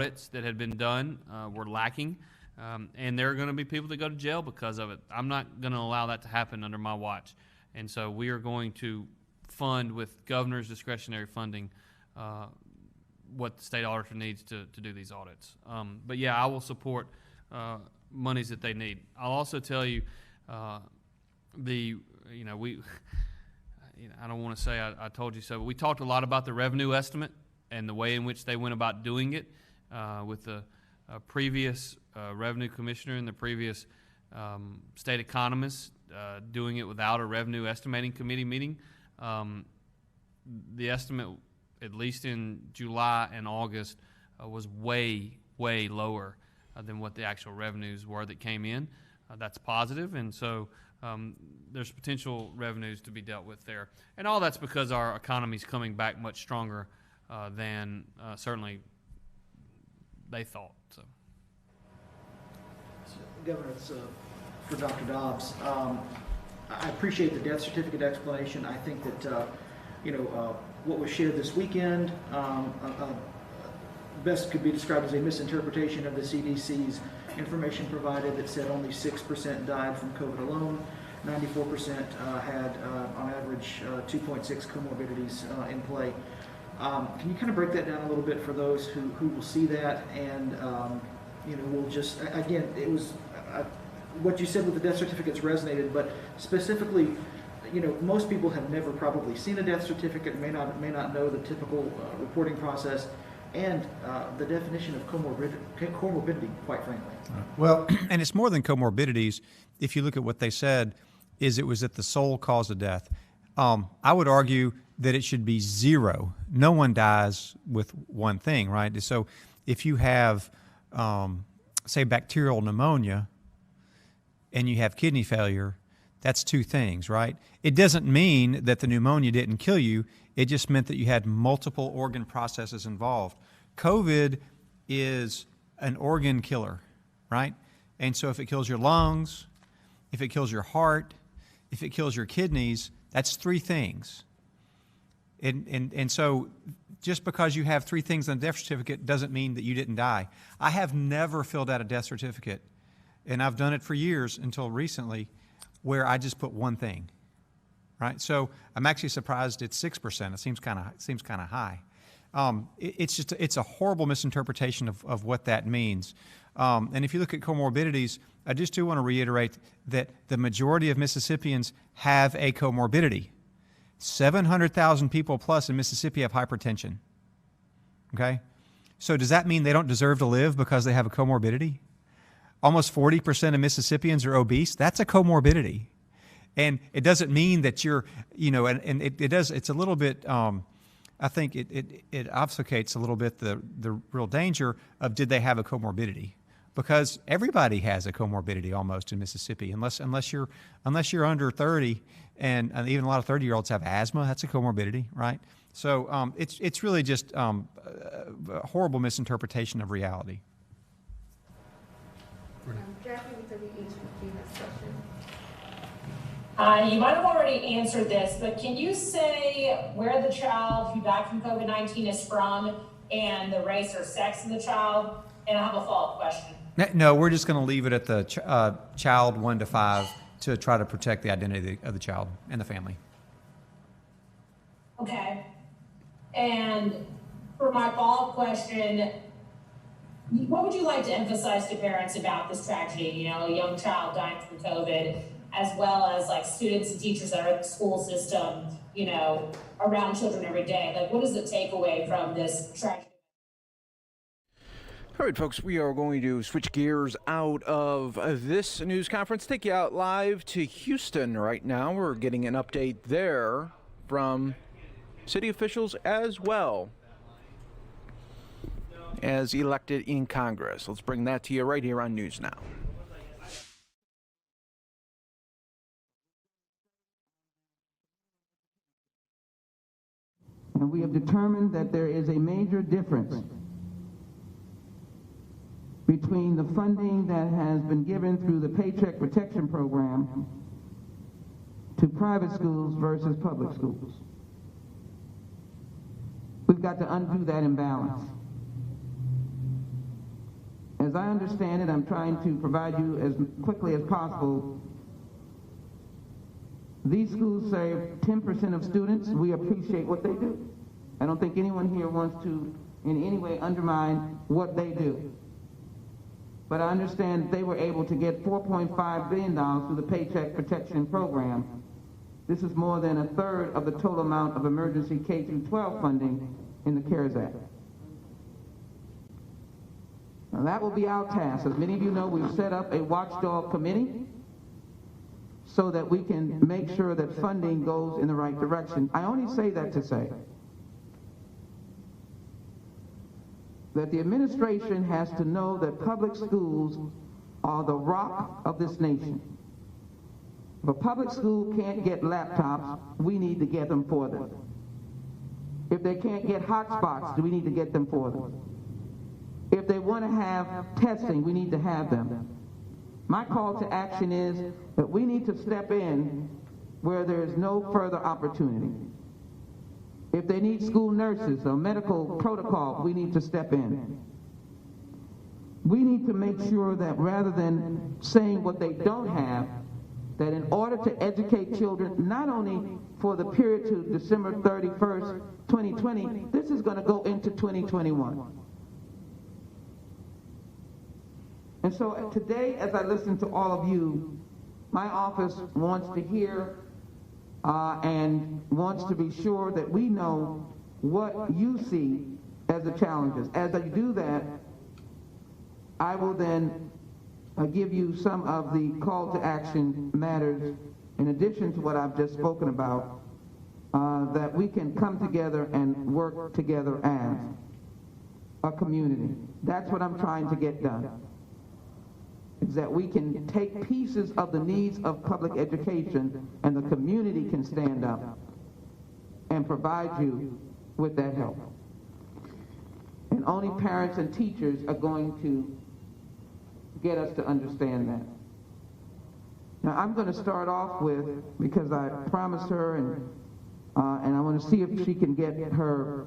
audits that had been done were lacking, and there are going to be people that go to jail because of it. I'm not going to allow that to happen under my watch, and so we are going to fund with governor's discretionary funding what the state auditor needs to do these audits. But yeah, I will support monies that they need. I'll also tell you, I don't want to say I told you so, but we talked a lot about the revenue estimate and the way in which they went about doing it with the previous revenue commissioner and the previous state economist doing it without a revenue estimating committee meeting. The estimate, at least in July and August, was way lower than what the actual revenues were that came in. That's positive, and so there's potential revenues to be dealt with there. And all that's because our economy's coming back much stronger than certainly they thought. So Governor, it's for Dr. Dobbs. I appreciate the death certificate explanation. I think that what was shared this weekend best could be described as a misinterpretation of the CDC's information provided that said only 6% died from COVID alone. 94% had, on average, 2.6 comorbidities in play. Can you kind of break that down a little bit for those who will see that? And we'll just, again, it was what you said with the death certificates resonated, but specifically, most people have never probably seen a death certificate, may not know the typical reporting process and the definition of comorbidity, quite frankly. Well, and it's more than comorbidities. If you look at what they said, it was at the sole cause of death. I would argue that it should be zero. No one dies with one thing, right? So if you have, say, bacterial pneumonia and you have kidney failure, that's two things, right? It doesn't mean that the pneumonia didn't kill you. It just meant that you had multiple organ processes involved. COVID is an organ killer, right? And so if it kills your lungs, if it kills your heart, if it kills your kidneys, that's three things. And so just because you have three things on a death certificate doesn't mean that you didn't die. I have never filled out a death certificate, and I've done it for years until recently, where I just put one thing, right? So I'm actually surprised it's 6%. It seems kind of high. It's a horrible misinterpretation of what that means. And if you look at comorbidities, I just do want to reiterate that the majority of Mississippians have a comorbidity. 700,000 people plus in Mississippi have hypertension. Okay? So does that mean they don't deserve to live because they have a comorbidity? Almost 40% of Mississippians are obese. That's a comorbidity. And it doesn't mean that you're, and it does, it's a little bit, I think it obfuscates a little bit the real danger of did they have a comorbidity? Because everybody has a comorbidity almost in Mississippi, unless you're under 30, and even a lot of 30-year-olds have asthma. That's a comorbidity, right? So it's really just a horrible misinterpretation of reality. Jackie with WHBG has a question. You might have already answered this, but can you say where the child who died from COVID-19 is from and the race or sex of the child? And I have a follow-up question. No, we're just going to leave it at the child 1 to 5 to try to protect the identity of the child and the family. Okay. And for my follow-up question, what would you like to emphasize to parents about this tragedy? A young child dying from COVID, as well as like students and teachers that are in the school system, around children every day. Like, what is the takeaway from this tragedy? All right, folks, we are going to switch gears out of this news conference, take you out live to Houston right now. We're getting an update there from city officials as well as elected in Congress. Let's bring that to you right here on News Now. And we have determined that there is a major difference between the funding that has been given through the Paycheck Protection Program to private schools versus public schools. We've got to undo that imbalance. as I understand it, I'm trying to provide you as quickly as possible. These schools serve 10% of students. We appreciate what they do. I don't think anyone here wants to in any way undermine what they do. But I understand they were able to get $4.5 billion through the Paycheck Protection Program. This is more than a third of the total amount of emergency K-12 funding in the CARES Act. Now that will be our task. As many of you know, we've set up a watchdog committee so that we can make sure that funding goes in the right direction. I only say that to say that the administration has to know that public schools are the rock of this nation. If a public school can't get laptops, we need to get them for them. If they can't get hotspots, we need to get them for them. If they want to have testing, we need to have them. My call to action is that we need to step in where there is no further opportunity. If they need school nurses or medical protocol, we need to step in. We need to make sure that rather than saying what they don't have, that in order to educate children, not only for the period to December 31st, 2020, this is going to go into 2021. And so today, as I listen to all of you, my office wants to hear and wants to be sure that we know what you see as the challenges. As I do that, I will then give you some of the call to action matters in addition to what I've just spoken about, that we can come together and work together as a community. That's what I'm trying to get done, is that we can take pieces of the needs of public education and the community can stand up and provide you with that help. And only parents and teachers are going to get us to understand that. Now I'm going to start off with, because I promised her and I want to see if she can get her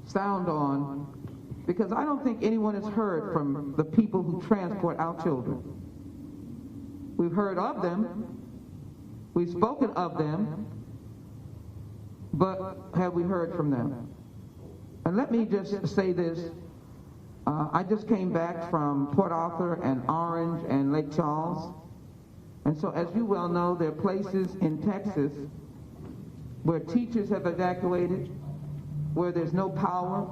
sound on, because I don't think anyone has heard from the people who transport our children. We've heard of them, we've spoken of them, but have we heard from them? And let me just say this. I just came back from Port Arthur and Orange and Lake Charles. And so as you well know, there are places in Texas where teachers have evacuated, where there's no power.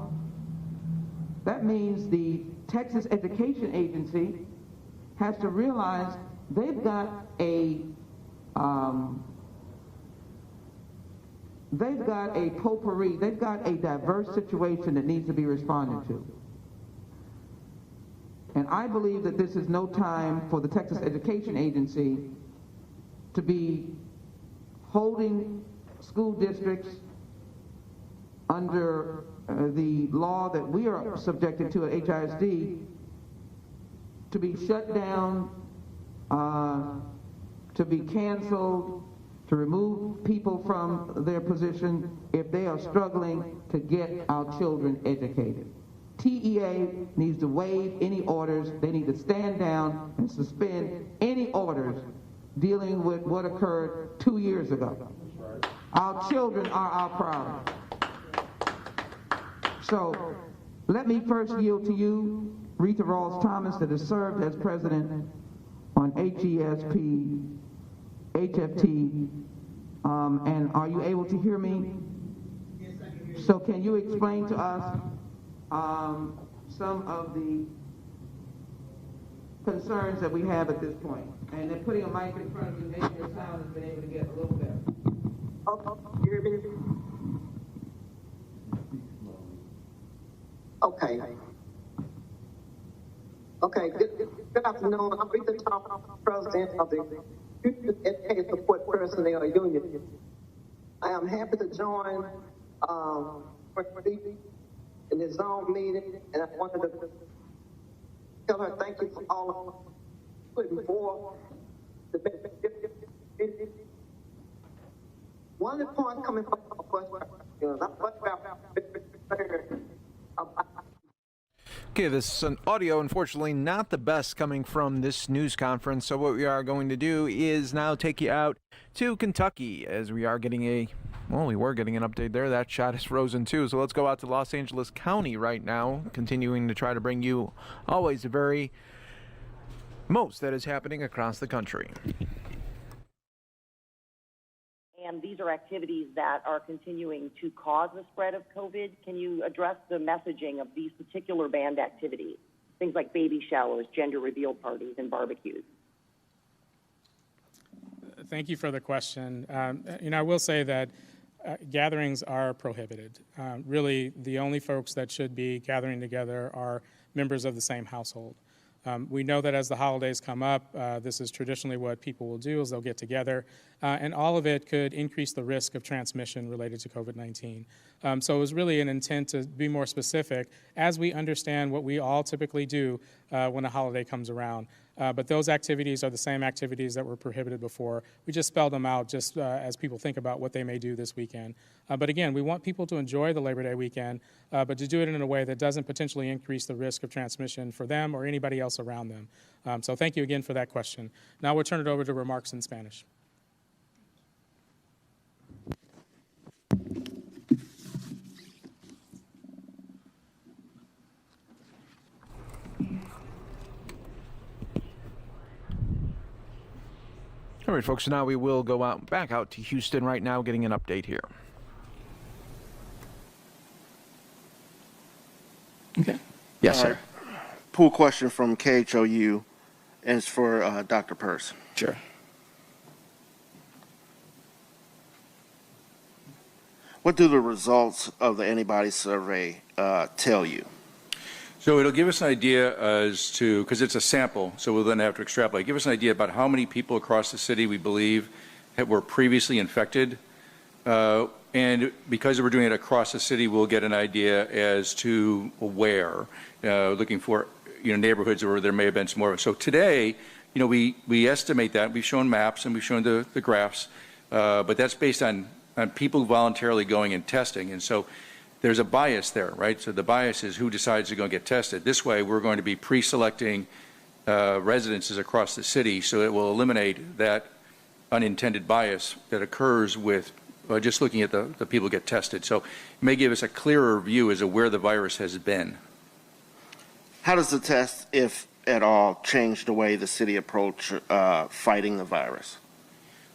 That means the Texas Education Agency has to realize they've got a potpourri, they've got a diverse situation that needs to be responded to. And I believe that this is no time for the Texas Education Agency to be holding school districts under the law that we are subjected to at HISD, to be shut down, to be canceled, to remove people from their position if they are struggling to get our children educated. TEA needs to waive any orders. They need to stand down and suspend any orders dealing with what occurred 2 years ago. Our children are our problem. So let me first yield to you, Retha Rawls-Thomas, that has served as president on HESP, HFT, and are you able to hear me? Yes, I can hear you. So can you explain to us some of the concerns that we have at this point? And then putting a mic in front of you, maybe your sound has been able to get a little better. You hear me? Okay. Okay, good afternoon. I'm Rita Thomas, president of the Youth Education Support Personnel Union. I am happy to join in the zone meeting, and I wanted to tell her thank you for all of putting forth the one of the points coming from the question, I'm about Okay, this audio, unfortunately, not the best coming from this news conference. So what we are going to do is now take you out to Kentucky, as we are getting we were getting an update there. That shot is frozen too. So let's go out to Los Angeles County right now, continuing to try to bring you always the very most that is happening across the country. And these are activities that are continuing to cause the spread of COVID. Can you address the messaging of these particular banned activities? Things like baby showers, gender reveal parties, and barbecues. Thank you for the question. I will say that gatherings are prohibited. Really, the only folks that should be gathering together are members of the same household. We know that as the holidays come up, this is traditionally what people will do, is they'll get together, and all of it could increase the risk of transmission related to COVID-19. So it was really an intent to be more specific as we understand what we all typically do when a holiday comes around. But those activities are the same activities that were prohibited before. We just spelled them out just as people think about what they may do this weekend. But again, we want people to enjoy the Labor Day weekend, but to do it in a way that doesn't potentially increase the risk of transmission for them or anybody else around them. So thank you again for that question. Now we'll turn it over to remarks in Spanish. All right, folks, now we will go back out to Houston right now, getting an update here. Okay. Yes, sir. Pool question from KHOU, and it's for Dr. Pearce. Sure. What do the results of the antibody survey tell you? So it'll give us an idea as to, because it's a sample, so we'll then have to extrapolate, give us an idea about how many people across the city we believe were previously infected. And because we're doing it across the city, we'll get an idea as to where, looking for neighborhoods where there may have been some more. So today, we estimate that. We've shown maps and we've shown the graphs, but that's based on people voluntarily going and testing. And so there's a bias there, right? So the bias is who decides to go and get tested. This way, we're going to be pre-selecting residences across the city, so it will eliminate that unintended bias that occurs with just looking at the people who get tested. So it may give us a clearer view as to where the virus has been. How does the test, if at all, change the way the city approach fighting the virus?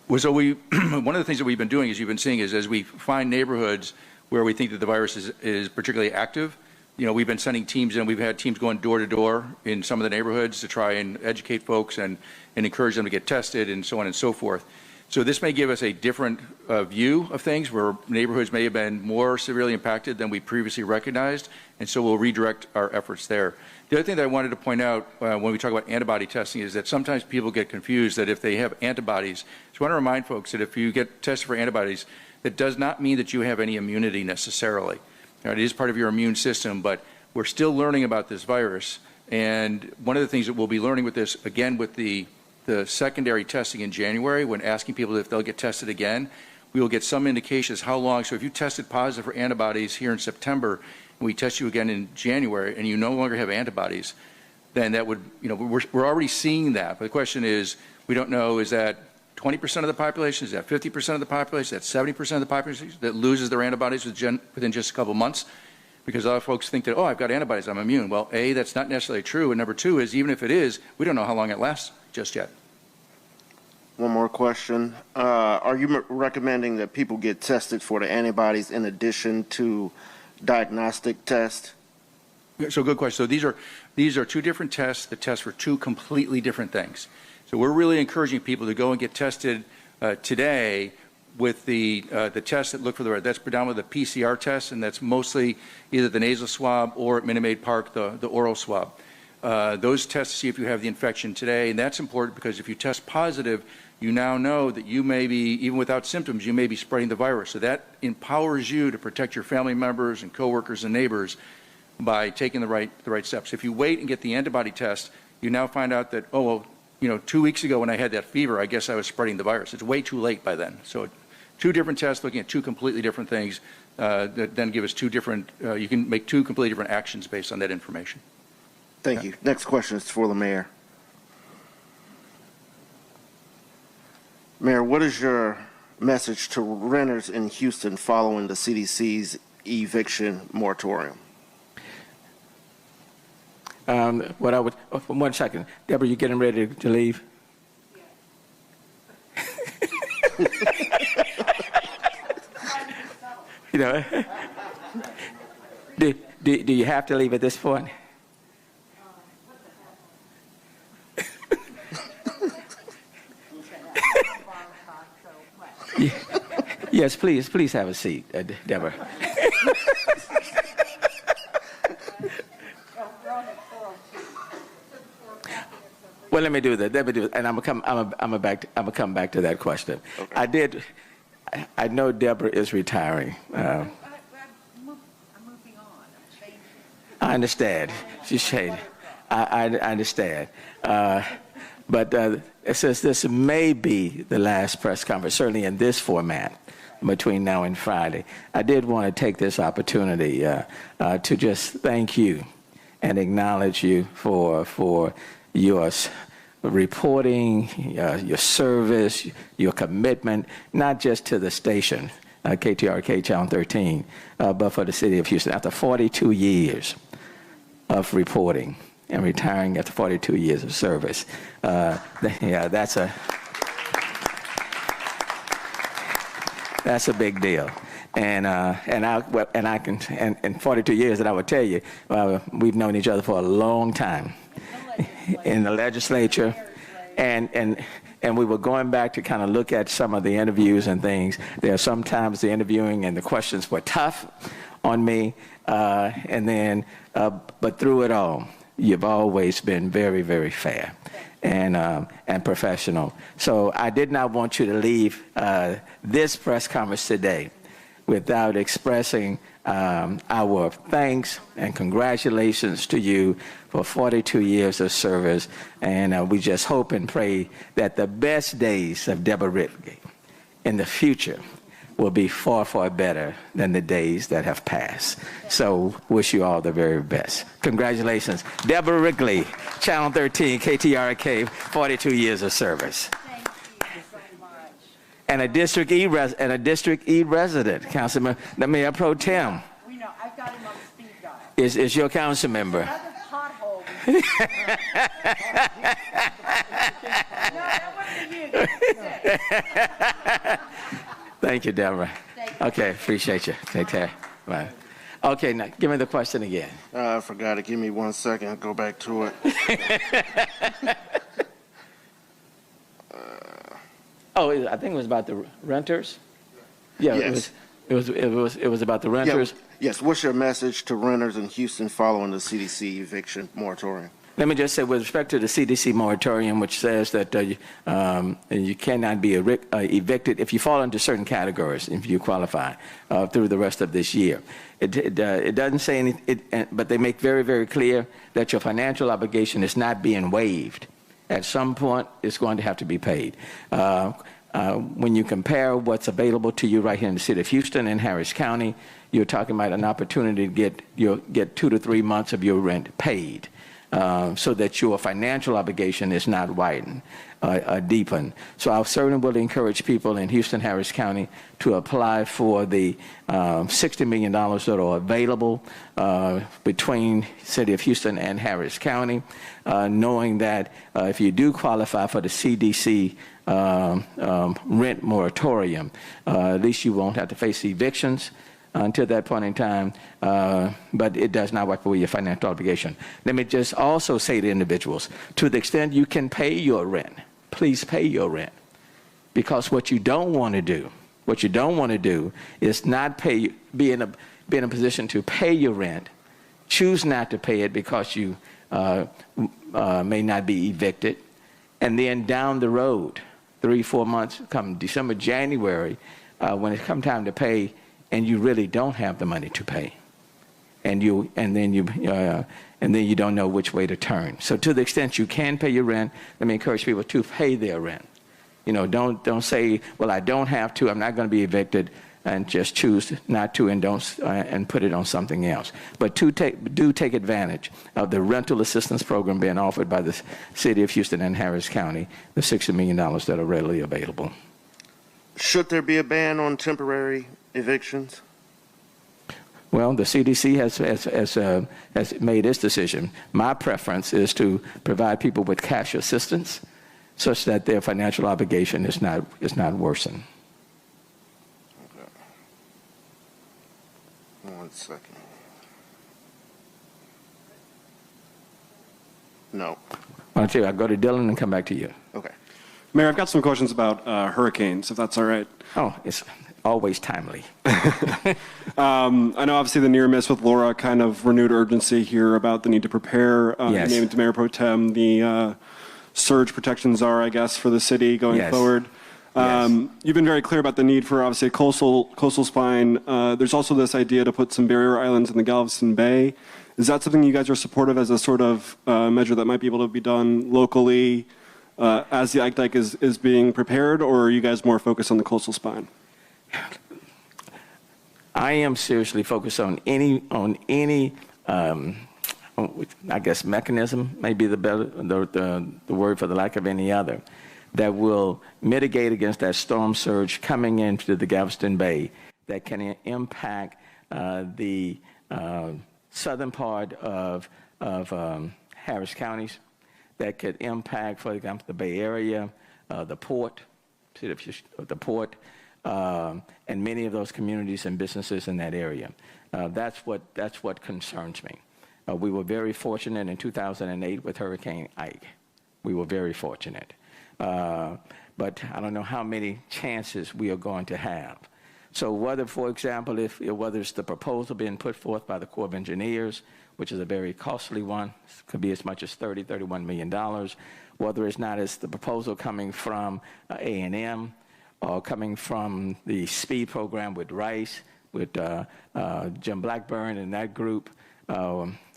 Well, so one of the things that we've been doing, as you've been seeing, is as we find neighborhoods where we think that the virus is particularly active, we've been sending teams in. We've had teams going door to door in some of the neighborhoods to try and educate folks and encourage them to get tested and so on and so forth. So this may give us a different view of things where neighborhoods may have been more severely impacted than we previously recognized, and so we'll redirect our efforts there. The other thing that I wanted to point out when we talk about antibody testing is that sometimes people get confused that if they have antibodies, so I want to remind folks that if you get tested for antibodies, that does not mean that you have any immunity necessarily. It is part of your immune system, but we're still learning about this virus. And one of the things that we'll be learning with this, again, with the secondary testing in January, when asking people if they'll get tested again, we will get some indications how long. So if you tested positive for antibodies here in September, and we test you again in January, and you no longer have antibodies, then that would, we're already seeing that. But the question is, we don't know, is that 20% of the population? Is that 50% of the population? Is that 70% of the population that loses their antibodies within just a couple months? Because a lot of folks think that, I've got antibodies, I'm immune. Well, A, that's not necessarily true. And number two is, even if it is, we don't know how long it lasts just yet. One more question. Are you recommending that people get tested for the antibodies in addition to diagnostic tests? So good question. So these are two different tests that test for two completely different things. So we're really encouraging people to go and get tested today with the tests that look for that's predominantly the PCR test, and that's mostly either the nasal swab or at Minute Maid Park, the oral swab. Those tests to see if you have the infection today, and that's important because if you test positive, you now know that you may be, even without symptoms, you may be spreading the virus. So that empowers you to protect your family members and coworkers and neighbors by taking the right steps. If you wait and get the antibody test, you now find out that, 2 weeks ago when I had that fever, I guess I was spreading the virus. It's way too late by then. So two different tests looking at two completely different things that then give us two different, you can make two completely different actions based on that information. Thank you. Next question is for the mayor. Mayor, what is your message to renters in Houston following the CDC's eviction moratorium? What I would, 1 second. Deborah, you getting ready to leave? You know, do you have to leave at this point? Yes, please have a seat, Deborah. Well, let me do that. And I'm gonna come back to that question. Okay. I know Deborah is retiring. I'm moving on. I'm changing. I understand. She's changing. I understand. But it says this may be the last press conference, certainly in this format, between now and Friday. I did want to take this opportunity to just thank you and acknowledge you for your reporting, your service, your commitment, not just to the station, KTRK Channel 13, but for the city of Houston. After 42 years of reporting and retiring after 42 years of service, that's a big deal. And 42 years that I would tell you, we've known each other for a long time in the legislature, and we were going back to kind of look at some of the interviews and things. There are sometimes the interviewing and the questions were tough on me, but through it all, you've always been very, very fair and professional. So I did not want you to leave this press conference today without expressing our thanks and congratulations to you for 42 years of service. And we just hope and pray that the best days of Deborah Wrigley in the future will be far, far better than the days that have passed. So wish you all the very best. Congratulations. Deborah Wrigley, Channel 13, KTRK, 42 years of service. And a District E resident, Councilman, the Mayor Pro Tem. We know, I've got him on speed dial. Is your council member. Another pothole. No, that wasn't you. Thank you, Deborah. Okay, appreciate you. Take care. Bye. Okay, now give me the question again. I forgot it. Give me 1 second. I'll go back to it. I think it was about the renters. Yeah, yes. It was about the renters. Yeah. Yes. What's your message to renters in Houston following the CDC eviction moratorium? Let me just say, with respect to the CDC moratorium, which says that you cannot be evicted if you fall into certain categories, if you qualify through the rest of this year. It doesn't say anything, but they make very, very clear that your financial obligation is not being waived. At some point, it's going to have to be paid. When you compare what's available to you right here in the city of Houston and Harris County, you're talking about an opportunity to get 2 to 3 months of your rent paid, so that your financial obligation is not widened, deepened. So I certainly will encourage people in Houston, Harris County to apply for the $60 million that are available between City of Houston and Harris County, knowing that if you do qualify for the CDC rent moratorium, at least you won't have to face evictions until that point in time, but it does not wipe away your financial obligation. Let me just also say to individuals, to the extent you can pay your rent, please pay your rent. Because what you don't want to do is not be in a position to pay your rent, choose not to pay it because you may not be evicted, and then down the road, 3-4 months, come December, January, when it comes time to pay, and you really don't have the money to pay, and then you don't know which way to turn. So to the extent you can pay your rent, let me encourage people to pay their rent. You know, don't say, well, I don't have to, I'm not going to be evicted. and just choose not to and don't and put it on something else. But do take advantage of the rental assistance program being offered by the City of Houston and Harris County, the $60 million that are readily available. Should there be a ban on temporary evictions? Well, the CDC has made its decision. My preference is to provide people with cash assistance such that their financial obligation is not worsened. Okay. 1 second. No. Why don't I go to Dylan and come back to you? Okay. Mayor, I've got some questions about hurricanes, if that's all right. Oh, it's always timely. I know obviously the near miss with Laura kind of renewed urgency here about the need to prepare. Yes. Named Mayor Pro Tem the surge protection czar, I guess, for the city going forward. You've been very clear about the need for obviously a coastal spine. There's also this idea to put some barrier islands in the Galveston Bay. Is that something you guys are supportive as a sort of measure that might be able to be done locally as the Ike Dike is being prepared, or are you guys more focused on the coastal spine? I am seriously focused on any I guess mechanism may be the word for the lack of any other, that will mitigate against that storm surge coming into the Galveston Bay that can impact the southern part of Harris counties, that could impact, for example, the Bay Area, the port, and many of those communities and businesses in that area. That's what concerns me. We were very fortunate in 2008 with Hurricane Ike. We were very fortunate. But I don't know how many chances we are going to have. So whether, for example, whether it's the proposal being put forth by the Corps of Engineers, which is a very costly one, could be as much as $31 million, whether it's not as the proposal coming from A&M, or coming from the SPEED program with Rice, with Jim Blackburn and that group,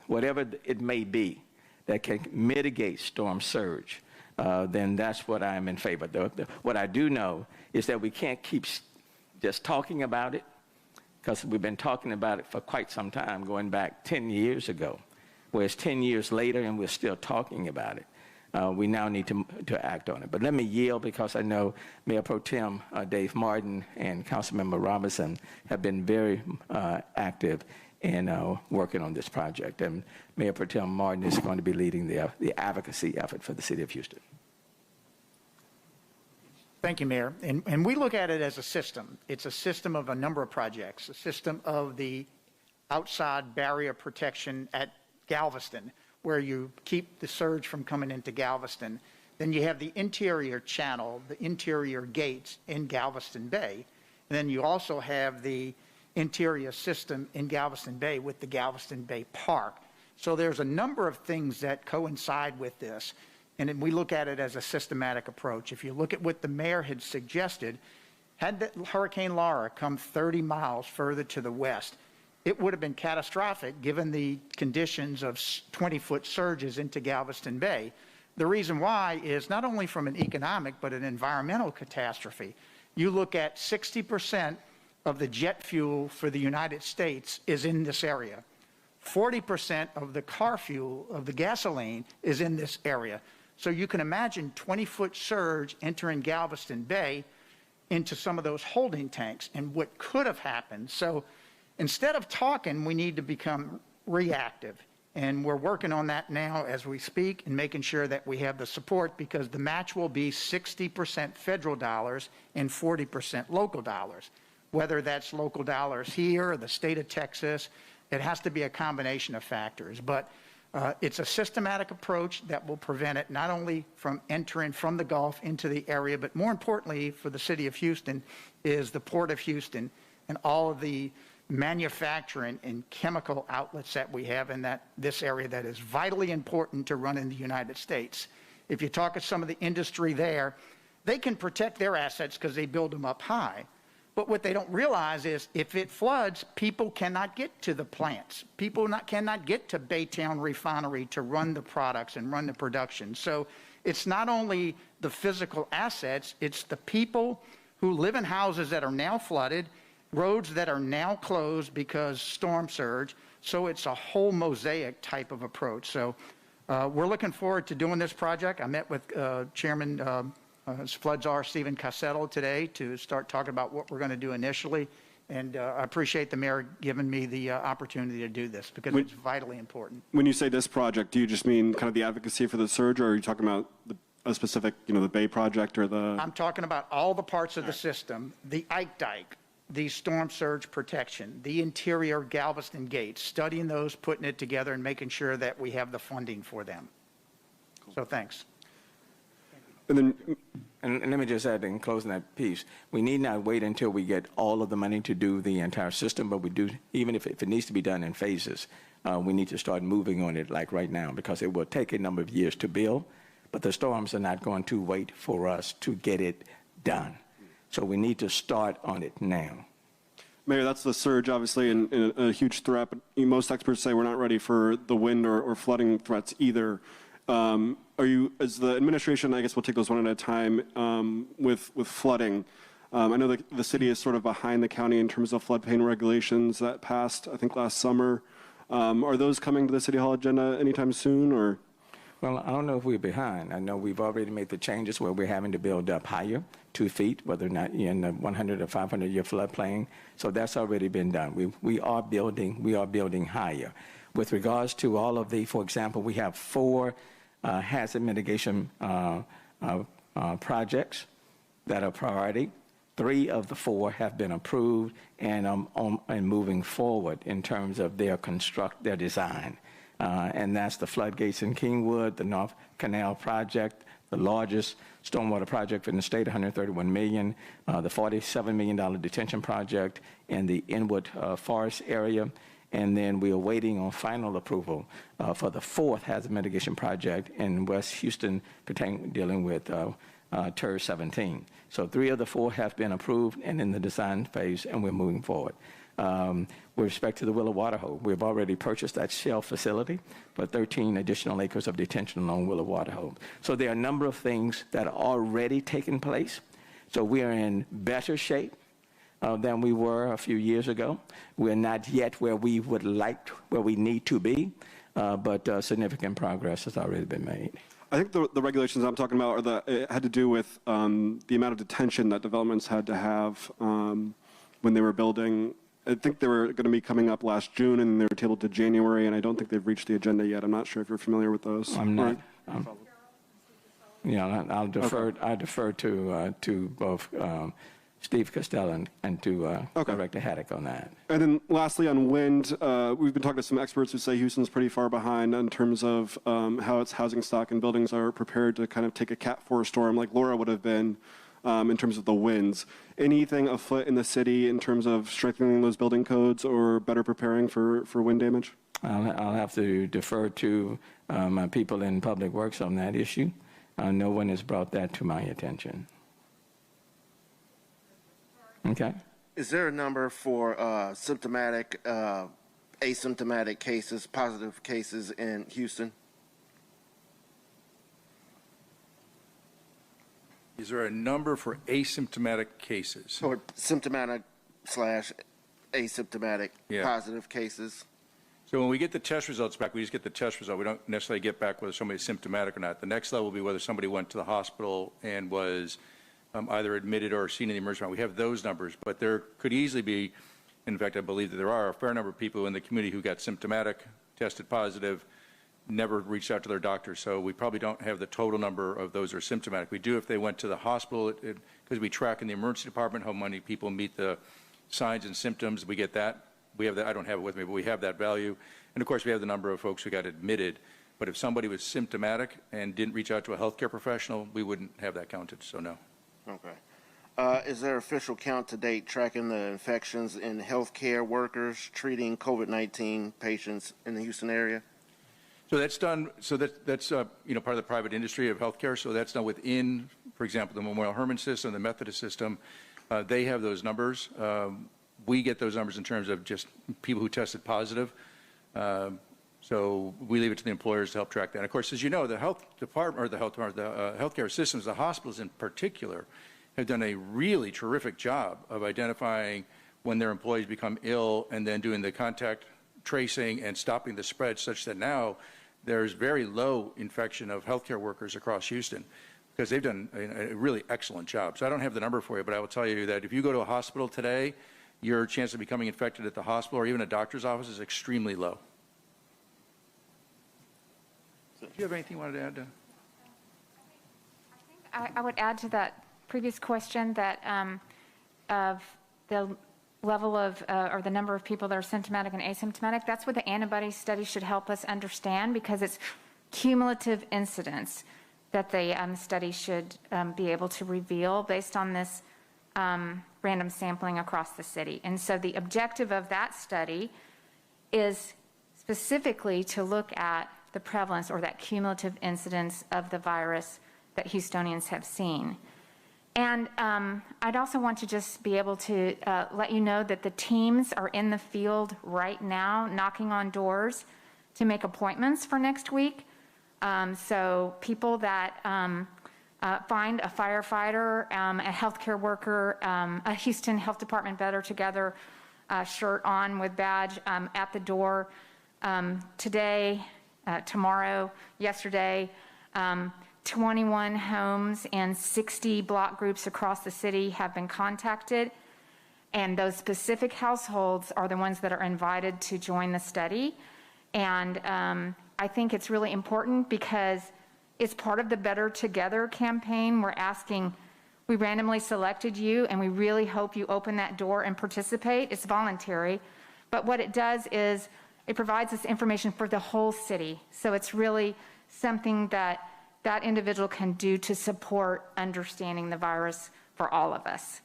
whatever it may be that can mitigate storm surge, then that's what I'm in favor of. What I do know is that we can't keep just talking about it, because we've been talking about it for quite some time, going back 10 years ago, whereas 10 years later and we're still talking about it. We now need to act on it. But let me yield, because I know Mayor Pro Tem Dave Martin and Councilmember Robinson have been very active in working on this project. And Mayor Pro Tem Martin is going to be leading the advocacy effort for the City of Houston. Thank you, Mayor. And we look at it as a system. It's a system of a number of projects, a system of the outside barrier protection at Galveston, where you keep the surge from coming into Galveston. Then you have the interior channel, the interior gates in Galveston Bay. And then you also have the interior system in Galveston Bay with the Galveston Bay Park. So there's a number of things that coincide with this. And then we look at it as a systematic approach. If you look at what the mayor had suggested, had Hurricane Laura come 30 miles further to the west, it would have been catastrophic given the conditions of 20-foot surges into Galveston Bay. The reason why is not only from an economic but an environmental catastrophe. You look at 60% of the jet fuel for the United States is in this area. 40% of the car fuel, of the gasoline, is in this area. So you can imagine 20-foot surge entering Galveston Bay into some of those holding tanks and what could have happened. So instead of talking, we need to become reactive. And we're working on that now as we speak and making sure that we have the support, because the match will be 60% federal dollars and 40% local dollars. Whether that's local dollars here or the state of Texas, it has to be a combination of factors. But it's a systematic approach that will prevent it not only from entering from the Gulf into the area, but more importantly for the city of Houston is the Port of Houston and all of the manufacturing and chemical outlets that we have in this area that is vitally important to run in the United States. If you talk to some of the industry there, they can protect their assets because they build them up high. But what they don't realize is if it floods, people cannot get to the plants. People cannot get to Baytown Refinery to run the products and run the production. So it's not only the physical assets, it's the people who live in houses that are now flooded, roads that are now closed because storm surge. So it's a whole mosaic type of approach. So we're looking forward to doing this project. I met with Chairman Flood Czar Stephen Cassetto today to start talking about what we're going to do initially. And I appreciate the mayor giving me the opportunity to do this because it's vitally important. When you say this project, do you just mean kind of the advocacy for the surge, or are you talking about a specific, the Bay project or the? I'm talking about all the parts of the system, the Ike Dike, the storm surge protection, the interior Galveston gates, studying those, putting it together, and making sure that we have the funding for them. So thanks. And then, and let me just add in closing that piece, we need not wait until we get all of the money to do the entire system, but we do, even if it needs to be done in phases, we need to start moving on it like right now, because it will take a number of years to build, but the storms are not going to wait for us to get it done. So we need to start on it now. Mayor, that's the surge, obviously, and a huge threat, but most experts say we're not ready for the wind or flooding threats either. Are you, as the administration, I guess we'll take those one at a time, with flooding, I know that the city is sort of behind the county in terms of floodplain regulations that passed, I think, last summer. Are those coming to the City Hall agenda anytime soon, or? Well, I don't know if we're behind. I know we've already made the changes where we're having to build up higher, 2 feet, whether or not you're in the 100 or 500 year floodplain. So that's already been done. We are building higher. With regards to all of the, for example, we have 4 hazard mitigation projects that are priority. 3 of the 4 have been approved and moving forward in terms of their design. And that's the floodgates in Kingwood, the North Canal project, the largest stormwater project in the state, $131 million, the $47 million detention project in the Inwood Forest area. And then we are waiting on final approval for the 4th hazard mitigation project in West Houston dealing with TER 17. So 3 of the 4 have been approved and in the design phase, and we're moving forward. With respect to the Willow Water Hole, we've already purchased that shell facility for 13 additional acres of detention along Willow Water Hole. So there are a number of things that are already taking place. So we are in better shape than we were a few years ago. We're not yet where we would like, where we need to be, but significant progress has already been made. I think the regulations I'm talking about it had to do with the amount of detention that developments had to have when they were building. I think they were going to be coming up last June, and they were tabled to January, and I don't think they've reached the agenda yet. I'm not sure if you're familiar with those. I'm not. I'll defer. I defer to both Steve Costello and to Director Haddock on that. And then lastly, on wind, we've been talking to some experts who say Houston's pretty far behind in terms of how its housing stock and buildings are prepared to kind of take a Cat 4 storm like Laura would have been. In terms of the winds. Anything afoot in the city in terms of strengthening those building codes or better preparing for wind damage? I'll have to defer to my people in Public Works on that issue. No one has brought that to my attention. Okay. Is there a number for symptomatic, asymptomatic cases, positive cases in Houston? Is there a number for asymptomatic cases? Or symptomatic / asymptomatic positive cases? So when we get the test results back, we just get the test result. We don't necessarily get back whether somebody's symptomatic or not. The next level will be whether somebody went to the hospital and was either admitted or seen in the emergency room. We have those numbers, but there could easily be, in fact, I believe that there are a fair number of people in the community who got symptomatic, tested positive, never reached out to their doctor. So we probably don't have the total number of those who are symptomatic. We do if they went to the hospital, because we track in the emergency department how many people meet the signs and symptoms. We get that. We have that. I don't have it with me, but we have that value. And of course, we have the number of folks who got admitted. But if somebody was symptomatic and didn't reach out to a healthcare professional, we wouldn't have that counted. So no. Okay. Is there official count to date tracking the infections in healthcare workers treating COVID-19 patients in the Houston area? So that's done. So that's part of the private industry of healthcare. So that's done within, for example, the Memorial Hermann system, the Methodist system. They have those numbers. We get those numbers in terms of just people who tested positive. So we leave it to the employers to help track that. And of course, as you know, the health department or the healthcare systems, the hospitals in particular, have done a really terrific job of identifying when their employees become ill and then doing the contact tracing and stopping the spread, such that now there's very low infection of healthcare workers across Houston, because they've done a really excellent job. So I don't have the number for you, but I will tell you that if you go to a hospital today, your chance of becoming infected at the hospital or even a doctor's office is extremely low. Do you have anything you wanted to add to? I would add to that previous question that of the level of, or the number of people that are symptomatic and asymptomatic, that's what the antibody study should help us understand, because it's cumulative incidence that the study should be able to reveal based on this random sampling across the city. And so the objective of that study is specifically to look at the prevalence or that cumulative incidence of the virus that Houstonians have seen. And I'd also want to just be able to let you know that the teams are in the field right now knocking on doors to make appointments for next week. So people that find a firefighter, a healthcare worker, a Houston Health Department Better Together shirt on with badge at the door today, tomorrow, yesterday. 21 homes and 60 block groups across the city have been contacted, and those specific households are the ones that are invited to join the study. And I think it's really important because it's part of the Better Together campaign. We're asking, we randomly selected you, and we really hope you open that door and participate. It's voluntary, but what it does is it provides us information for the whole city. So it's really something that that individual can do to support understanding the virus for all of us.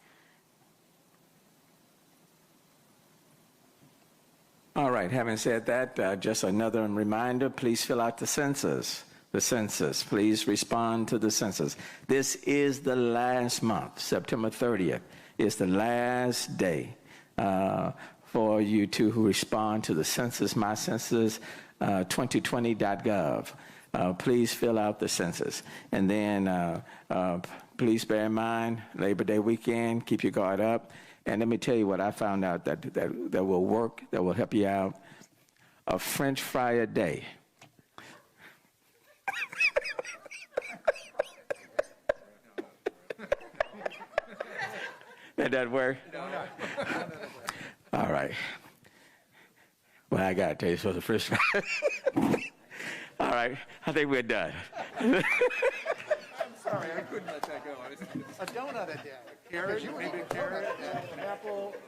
All right, having said that, just another reminder, please fill out the census. The census, please respond to the census. This is the last month, September 30th is the last day for you to respond to the census, mycensus2020.gov. Please fill out the census. And then please bear in mind, Labor Day weekend, keep your guard up. And let me tell you what I found out that will work, that will help you out. A French fry a day. Did that work? All right. Well, I got to tell you, so the first all right, I think we're done. I'm sorry, I couldn't let that go. A donut a day. Carrot, maybe carrot, and apple, peach.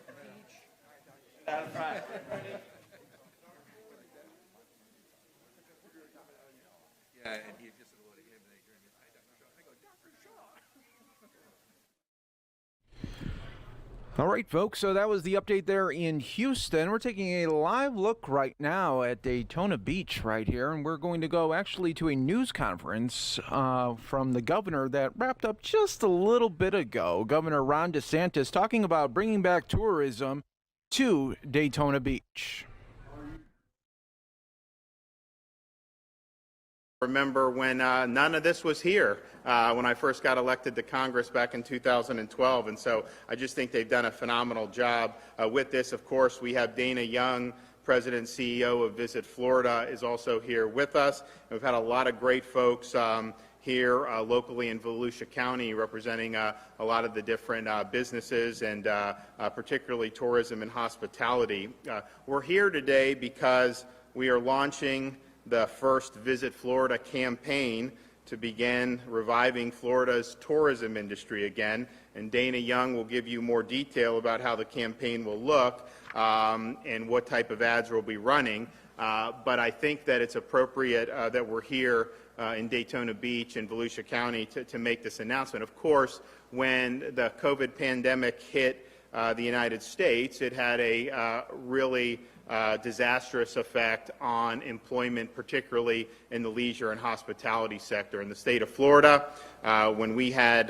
That's right. Yeah, and he just alluded him, and I go, Dr. Shaw. All right, folks, so that was the update there in Houston. We're taking a live look right now at Daytona Beach right here, and we're going to go actually to a news conference from the governor that wrapped up just a little bit ago. Governor Ron DeSantis talking about bringing back tourism to Daytona Beach. Remember when none of this was here when I first got elected to Congress back in 2012, and so I just think they've done a phenomenal job with this. Of course, we have Dana Young, President and CEO of Visit Florida, is also here with us. And we've had a lot of great folks here locally in Volusia County representing a lot of the different businesses and particularly tourism and hospitality. We're here today because we are launching the first Visit Florida campaign to begin reviving Florida's tourism industry again. And Dana Young will give you more detail about how the campaign will look and what type of ads we'll be running. But I think that it's appropriate that we're here in Daytona Beach and Volusia County to make this announcement. Of course, when the COVID pandemic hit the United States, it had a really disastrous effect on employment, particularly in the leisure and hospitality sector. In the state of Florida, when we had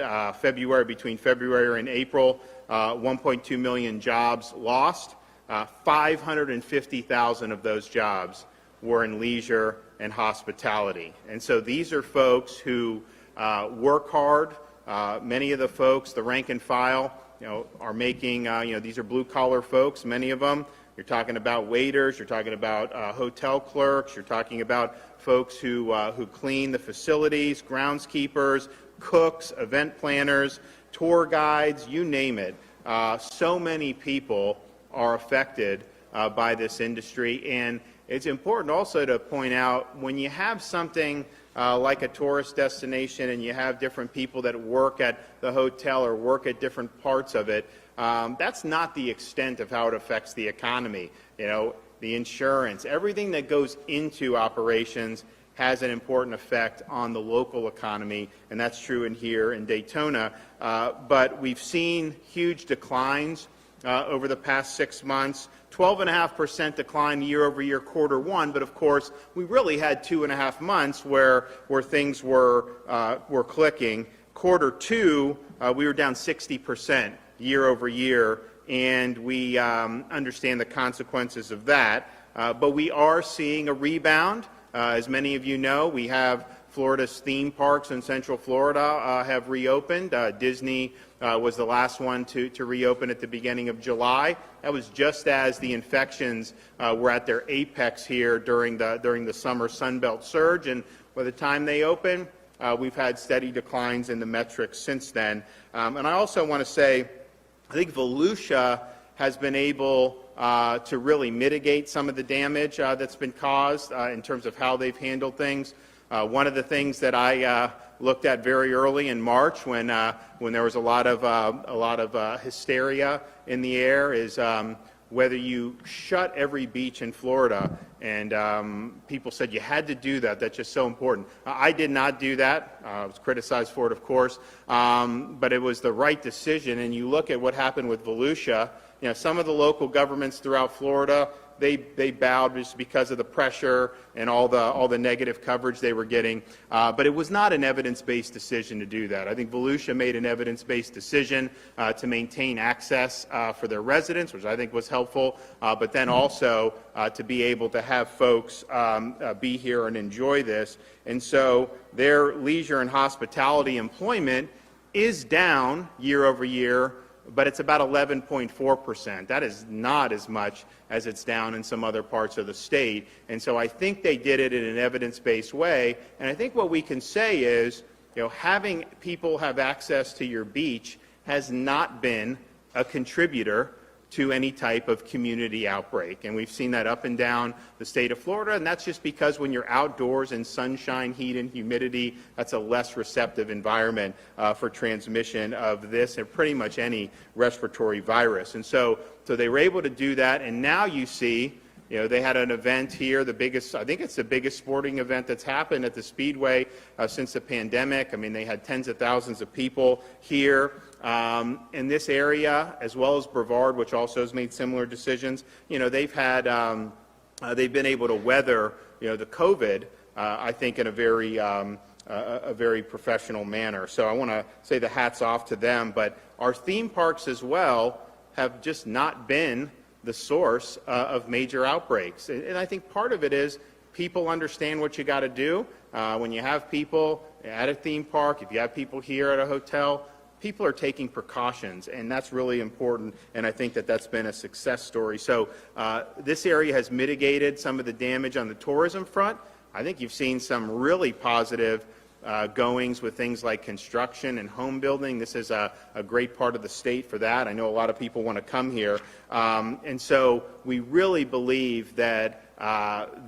between February and April, 1.2 million jobs lost, 550,000 of those jobs were in leisure and hospitality. And so these are folks who work hard. Many of the folks, the rank and file, are making, these are blue-collar folks, many of them. You're talking about waiters, you're talking about hotel clerks, you're talking about folks who clean the facilities, groundskeepers, cooks, event planners, tour guides, you name it. So many people are affected by this industry, and it's important also to point out when you have something like a tourist destination and you have different people that work at the hotel or work at different parts of it, that's not the extent of how it affects the economy. The insurance, everything that goes into operations has an important effect on the local economy, and that's true here in Daytona. But we've seen huge declines over the past 6 months. 12.5% decline year over year quarter one, but of course we really had 2.5 months where things were clicking. Quarter two, we were down 60% year over year, and we understand the consequences of that. But we are seeing a rebound. As many of you know, we have Florida's theme parks in Central Florida have reopened. Disney was the last one to reopen at the beginning of July. That was just as the infections were at their apex here during the summer Sunbelt surge. And by the time they open, we've had steady declines in the metrics since then. And I also want to say, I think Volusia has been able to really mitigate some of the damage that's been caused in terms of how they've handled things. One of the things that I looked at very early in March, when there was a lot of hysteria in the air, is whether you shut every beach in Florida. And people said you had to do that. That's just so important. I did not do that. I was criticized for it, of course, but it was the right decision. And you look at what happened with Volusia. Some of the local governments throughout Florida, they bowed just because of the pressure and all the negative coverage they were getting. But it was not an evidence-based decision to do that. I think Volusia made an evidence-based decision to maintain access for their residents, which I think was helpful, but then also to be able to have folks be here and enjoy this. And so their leisure and hospitality employment is down year over year, but it's about 11.4%. That is not as much as it's down in some other parts of the state. And so I think they did it in an evidence-based way. And I think what we can say is, having people have access to your beach has not been a contributor to any type of community outbreak. And we've seen that up and down the state of Florida, and that's just because when you're outdoors in sunshine, heat, and humidity, that's a less receptive environment for transmission of this and pretty much any respiratory virus. And so they were able to do that, and now you see, they had an event here, I think it's the biggest sporting event that's happened at the Speedway since the pandemic. I mean, they had tens of thousands of people here. In this area, as well as Brevard, which also has made similar decisions, they've been able to weather, the COVID, I think, in a very professional manner. So I want to say the hats off to them. But our theme parks as well have just not been the source of major outbreaks. And I think part of it is people understand what you got to do. When you have people at a theme park, if you have people here at a hotel, people are taking precautions, and that's really important, and I think that's been a success story. So this area has mitigated some of the damage on the tourism front. I think you've seen some really positive goings with things like construction and home building. This is a great part of the state for that. I know a lot of people want to come here. And so we really believe that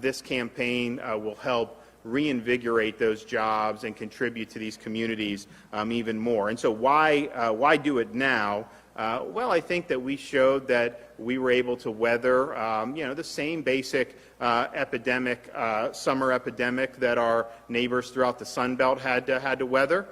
this campaign will help reinvigorate those jobs and contribute to these communities even more. And so why do it now? Well, I think that we showed that we were able to weather, the same basic summer epidemic that our neighbors throughout the Sun Belt had to weather.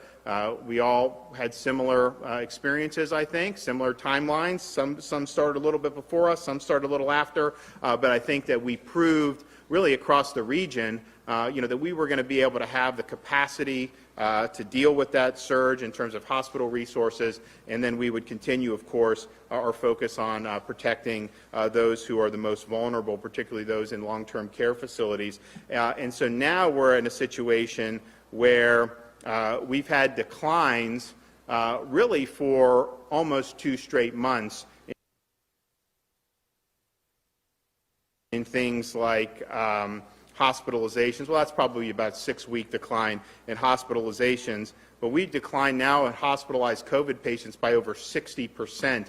We all had similar experiences, I think, similar timelines. Some started a little bit before us, some started a little after, but I think that we proved really across the region that we were going to be able to have the capacity to deal with that surge in terms of hospital resources, and then we would continue, of course, our focus on protecting those who are the most vulnerable, particularly those in long-term care facilities. And so now we're in a situation where we've had declines really for almost 2 straight months in things like hospitalizations. Well, that's probably about a 6-week decline in hospitalizations, but we declined now in hospitalized COVID patients by over 60%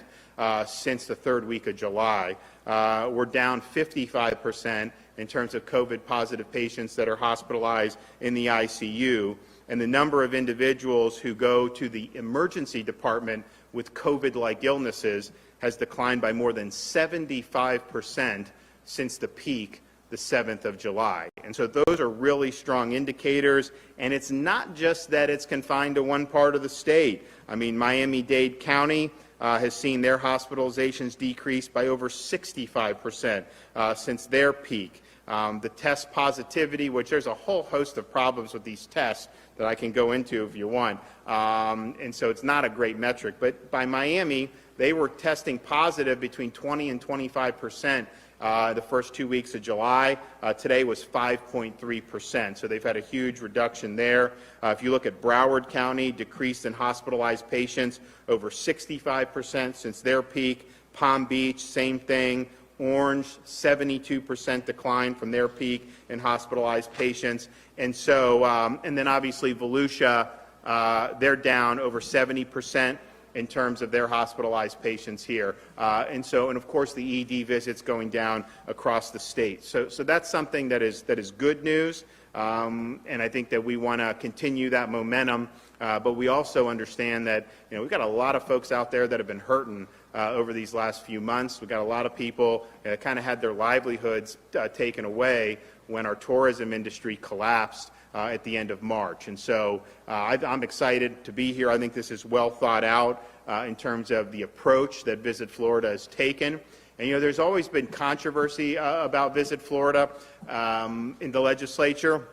since the 3rd week of July. We're down 55% in terms of COVID-positive patients that are hospitalized in the ICU, and the number of individuals who go to the emergency department with COVID-like illnesses has declined by more than 75% since the peak, the 7th of July. And so those are really strong indicators, and it's not just that it's confined to one part of the state. I mean, Miami-Dade County has seen their hospitalizations decrease by over 65% since their peak. The test positivity, which there's a whole host of problems with these tests that I can go into if you want, and so it's not a great metric. But by Miami, they were testing positive between 20 and 25% the first 2 weeks of July. Today was 5.3%, so they've had a huge reduction there. If you look at Broward County, decreased in hospitalized patients over 65% since their peak. Palm Beach, same thing. Orange, 72% decline from their peak in hospitalized patients. And so, and then obviously Volusia, they're down over 70% in terms of their hospitalized patients here. And of course, the ED visits going down across the state. So that's something that is good news. And I think that we want to continue that momentum. But we also understand that, we've got a lot of folks out there that have been hurting over these last few months. We've got a lot of people that kind of had their livelihoods taken away when our tourism industry collapsed at the end of March. And so I'm excited to be here. I think this is well thought out in terms of the approach that Visit Florida has taken. And, there's always been controversy about Visit Florida in the legislature.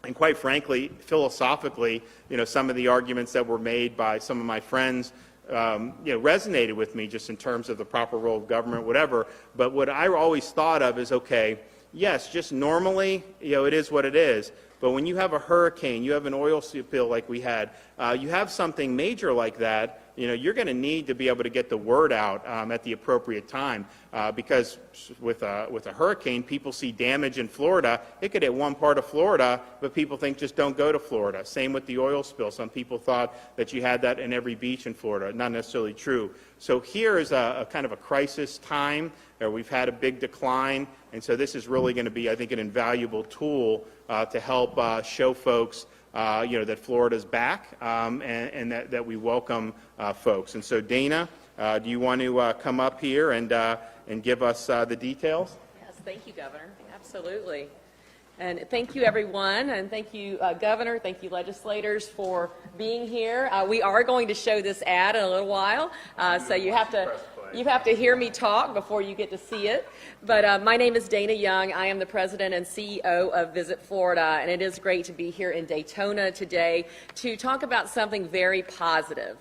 And quite frankly, philosophically, some of the arguments that were made by some of my friends resonated with me just in terms of the proper role of government, whatever. But what I always thought of is, okay, yes, just normally, it is what it is. But when you have a hurricane, you have an oil spill like we had, you have something major like that, you're going to need to be able to get the word out at the appropriate time. Because with a hurricane, people see damage in Florida. It could hit one part of Florida, but people think just don't go to Florida. Same with the oil spill. Some people thought that you had that in every beach in Florida. Not necessarily true. So here is a kind of a crisis time where we've had a big decline. And so this is really going to be, I think, an invaluable tool to help show folks that Florida's back and that we welcome folks. And so, Dana, do you want to come up here and give us the details? Yes, thank you, Governor. Absolutely. And thank you, everyone, and thank you, Governor, thank you, legislators, for being here. We are going to show this ad in a little while, so you have to hear me talk before you get to see it. But my name is Dana Young. I am the president and CEO of Visit Florida, and it is great to be here in Daytona today to talk about something very positive.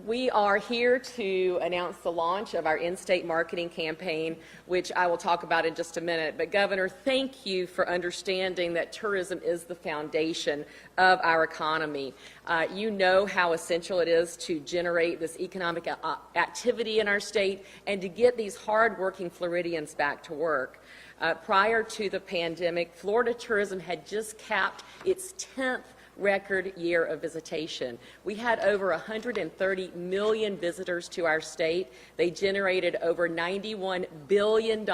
We are here to announce the launch of our in-state marketing campaign, which I will talk about in just a minute. But Governor, thank you for understanding that tourism is the foundation of our economy. You know how essential it is to generate this economic activity in our state and to get these hard-working Floridians back to work. Prior to the pandemic, Florida tourism had just capped its 10th record year of visitation. We had over 130 million visitors to our state. They generated over $91 billion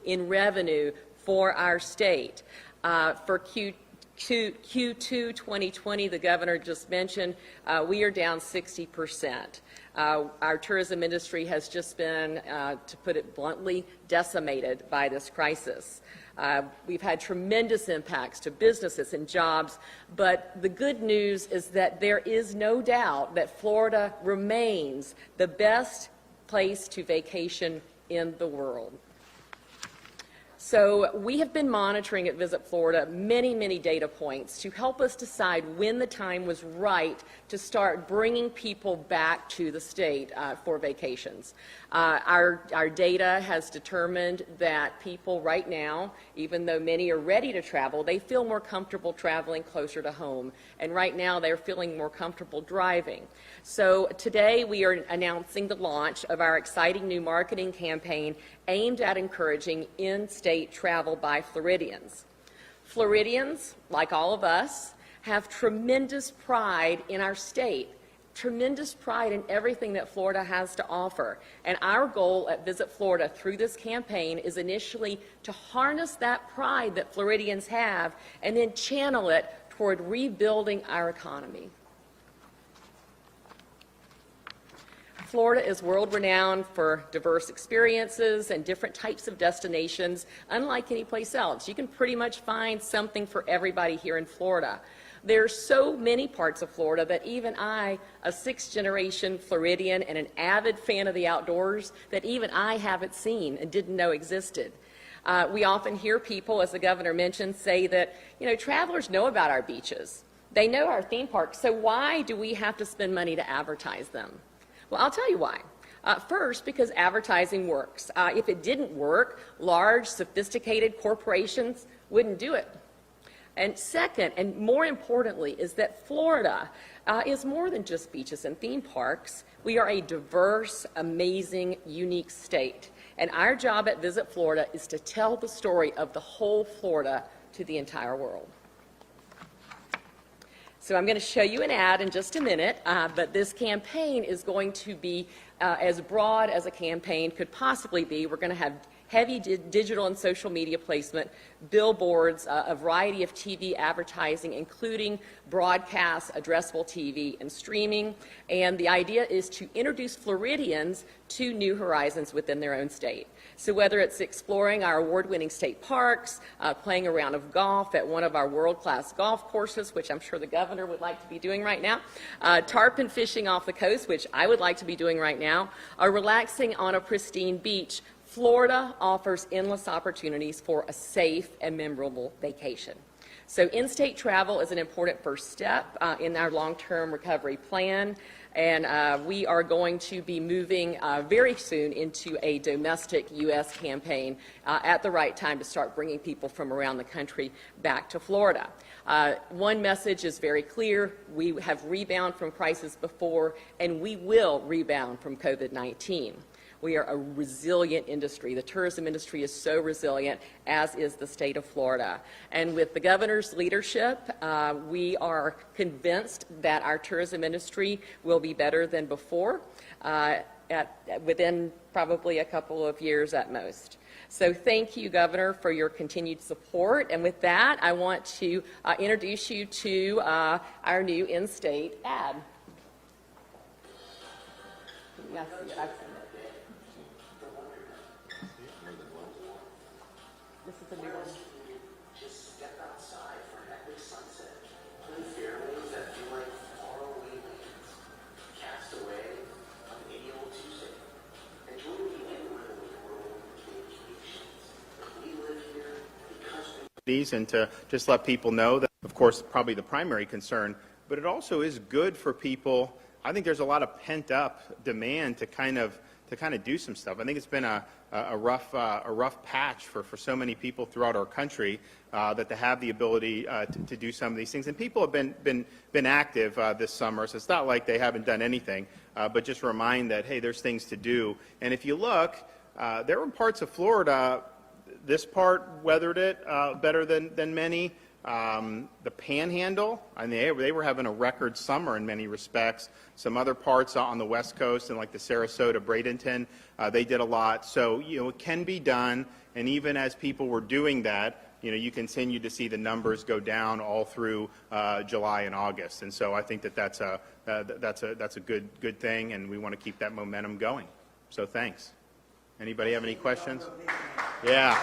in revenue for our state. For Q2 2020, the governor just mentioned, we are down 60%. Our tourism industry has just been, to put it bluntly, decimated by this crisis. We've had tremendous impacts to businesses and jobs, but the good news is that there is no doubt that Florida remains the best place to vacation in the world. So we have been monitoring at Visit Florida many, many data points to help us decide when the time was right to start bringing people back to the state for vacations. Our data has determined that people right now, even though many are ready to travel, they feel more comfortable traveling closer to home. And right now they're feeling more comfortable driving. So today we are announcing the launch of our exciting new marketing campaign aimed at encouraging in-state travel by Floridians. Floridians, like all of us, have tremendous pride in our state, tremendous pride in everything that Florida has to offer. And our goal at Visit Florida through this campaign is initially to harness that pride that Floridians have and then channel it toward rebuilding our economy. Florida is world-renowned for diverse experiences and different types of destinations, unlike any place else. You can pretty much find something for everybody here in Florida. There are so many parts of Florida that even I, a sixth-generation Floridian and an avid fan of the outdoors, that even I haven't seen and didn't know existed. We often hear people, as the governor mentioned, say that, travelers know about our beaches. They know our theme parks, so why do we have to spend money to advertise them? Well, I'll tell you why. First, because advertising works. If it didn't work, large, sophisticated corporations wouldn't do it. And second, and more importantly, is that Florida is more than just beaches and theme parks. We are a diverse, amazing, unique state. And our job at Visit Florida is to tell the story of the whole Florida to the entire world. So I'm going to show you an ad in just a minute, but this campaign is going to be as broad as a campaign could possibly be. We're going to have heavy digital and social media placement, billboards, a variety of TV advertising, including broadcast, addressable TV, and streaming. And the idea is to introduce Floridians to new horizons within their own state. So whether it's exploring our award-winning state parks, playing a round of golf at one of our world-class golf courses, which I'm sure the governor would like to be doing right now, tarpon fishing off the coast, which I would like to be doing right now, or relaxing on a pristine beach, Florida offers endless opportunities for a safe and memorable vacation. So in-state travel is an important first step in our long-term recovery plan, and we are going to be moving very soon into a domestic U.S. campaign at the right time to start bringing people from around the country back to Florida. One message is very clear. We have rebounded from crisis before, and we will rebound from COVID-19. We are a resilient industry. The tourism industry is so resilient, as is the state of Florida. And with the governor's leadership, we are convinced that our tourism industry will be better than before, within probably a couple of years at most. So thank you, Governor, for your continued support. And with that, I want to introduce you to our new in-state ad. Yes, I've seen it. This is a new one. Just step outside for an epic sunset. Play fairways that feel like faraway lands. Cast away on any old Tuesday. Enjoy the anywhere in the world vacations. We live here because we And to just let people know that, of course, probably the primary concern, but it also is good for people. I think there's a lot of pent-up demand to kind of do some stuff. I think it's been a rough patch for so many people throughout our country that they have the ability to do some of these things. And people have been active this summer, so it's not like they haven't done anything, but just remind that, hey, there's things to do. And if you look, there were parts of Florida, this part weathered it better than many. The Panhandle, I mean, they were having a record summer in many respects. Some other parts on the West Coast, and like the Sarasota, Bradenton, they did a lot. So, it can be done. And even as people were doing that, you continue to see the numbers go down all through July and August. And so I think that's a good thing, and we want to keep that momentum going. So thanks. Anybody have any questions? Yeah.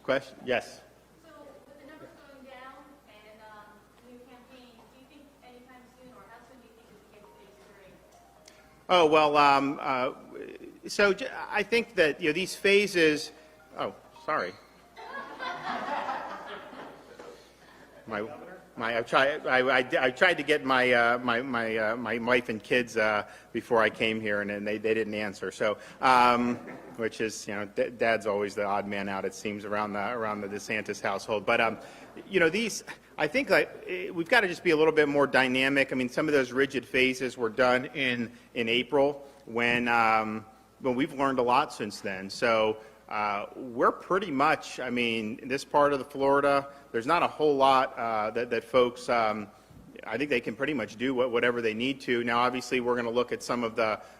Question? Yes. So with the numbers going down and new campaign, do you think anytime soon, or how soon do you think it gets big? Oh, well, I think that, these phases, oh, sorry. I tried to get my wife and kids before I came here, and they didn't answer. So, which is, Dad's always the odd man out, it seems, around the DeSantis household. But these, I think we've got to just be a little bit more dynamic. I mean, some of those rigid phases were done in April when we've learned a lot since then. So. We're pretty much, in this part of the Florida, there's not a whole lot that folks, I think they can pretty much do whatever they need to. Now, obviously, we're going to look at some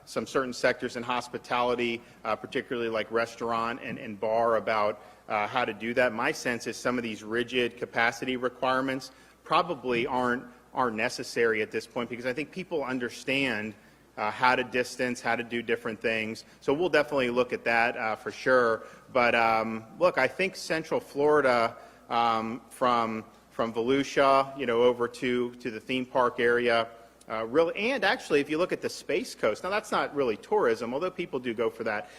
certain sectors in hospitality, particularly like restaurant and bar, about how to do that. My sense is some of these rigid capacity requirements probably aren't necessary at this point, because I think people understand how to distance, how to do different things. So we'll definitely look at that for sure. But look, I think Central Florida, from Volusia, over to the theme park area, really, and actually, if you look at the Space Coast, now that's not really tourism, although people do go for that.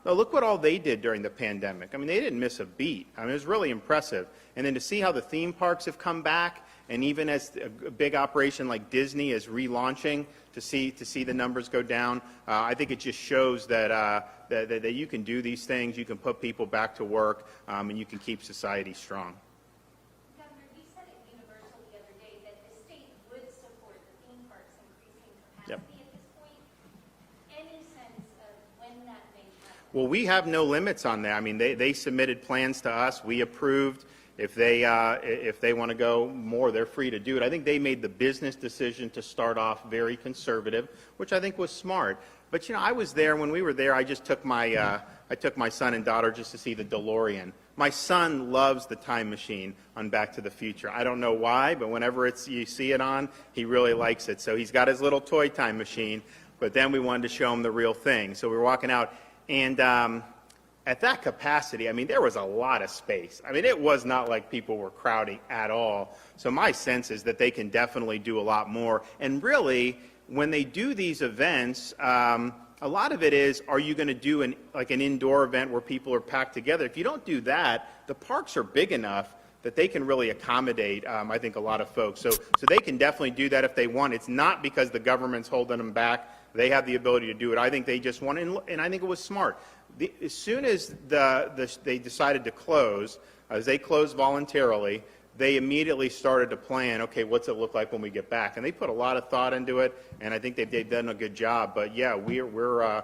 Look what all they did during the pandemic. They didn't miss a beat. It was really impressive. And then to see how the theme parks have come back, and even as a big operation like Disney is relaunching, to see the numbers go down, I think it just shows that that you can do these things, you can put people back to work, and you can keep society strong. Governor, you said at Universal the other day that the state would support the theme parks increasing capacity at this point. Any sense of when that may happen? Well, we have no limits on that. They submitted plans to us. We approved. If they want to go more, they're free to do it. I think they made the business decision to start off very conservative, which I think was smart. But I was there when we were there. I just took my son and daughter just to see the DeLorean. My son loves the time machine on Back to the Future. I don't know why, but whenever you see it on, he really likes it. So he's got his little toy time machine. But then we wanted to show him the real thing. So we were walking out, and at that capacity, there was a lot of space. It was not like people were crowding at all. So my sense is that they can definitely do a lot more. And really, when they do these events, a lot of it is, are you going to do an indoor event where people are packed together? If you don't do that, the parks are big enough that they can really accommodate, I think, a lot of folks. So they can definitely do that if they want. It's not because the government's holding them back. They have the ability to do it. I think they just want, and I think it was smart. As soon as they decided to close, as they closed voluntarily, they immediately started to plan, okay, what's it look like when we get back? And they put a lot of thought into it, and I think they've done a good job. But yeah, we're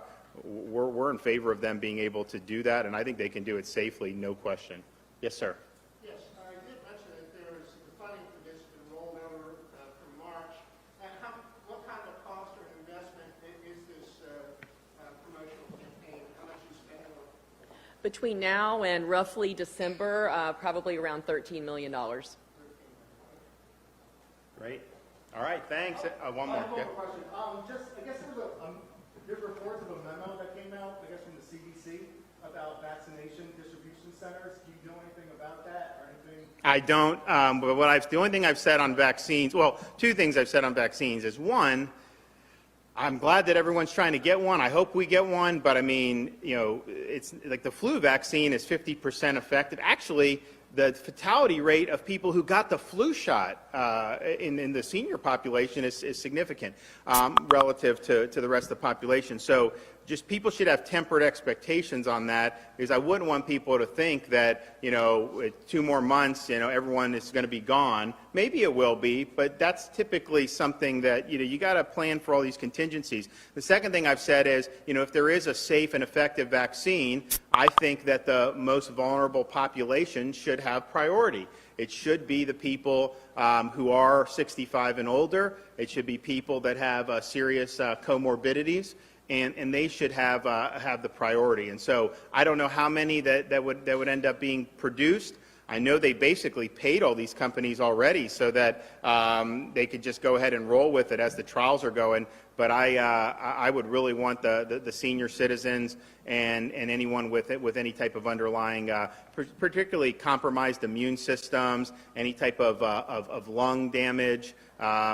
in favor of them being able to do that, and I think they can do it safely, no question. Yes, sir. Yes, I did mention that there is the funding for this to roll over from March. And what kind of cost or investment is this promotional campaign? How much you spend on it? Between now and roughly December, probably around $13 million. Great. All right, thanks. One more. I have one more question. I guess there's reports of a memo that came out, I guess, from the CDC about vaccination distribution centers. Do you know anything about that or anything? I don't, but the only thing I've said on vaccines, well, two things I've said on vaccines is, one, I'm glad that everyone's trying to get one. I hope we get one, but it's like the flu vaccine is 50% effective. Actually, the fatality rate of people who got the flu shot in the senior population is significant relative to the rest of the population. So just people should have tempered expectations on that, because I wouldn't want people to think that, 2 more months, everyone is going to be gone. Maybe it will be, but that's typically something that, you got to plan for all these contingencies. The second thing I've said is, if there is a safe and effective vaccine, I think that the most vulnerable population should have priority. It should be the people who are 65 and older. It should be people that have serious comorbidities. And they should have the priority. And so I don't know how many that would end up being produced. I know they basically paid all these companies already so that they could just go ahead and roll with it as the trials are going. But I would really want the senior citizens and anyone with any type of underlying, particularly compromised immune systems, any type of lung damage,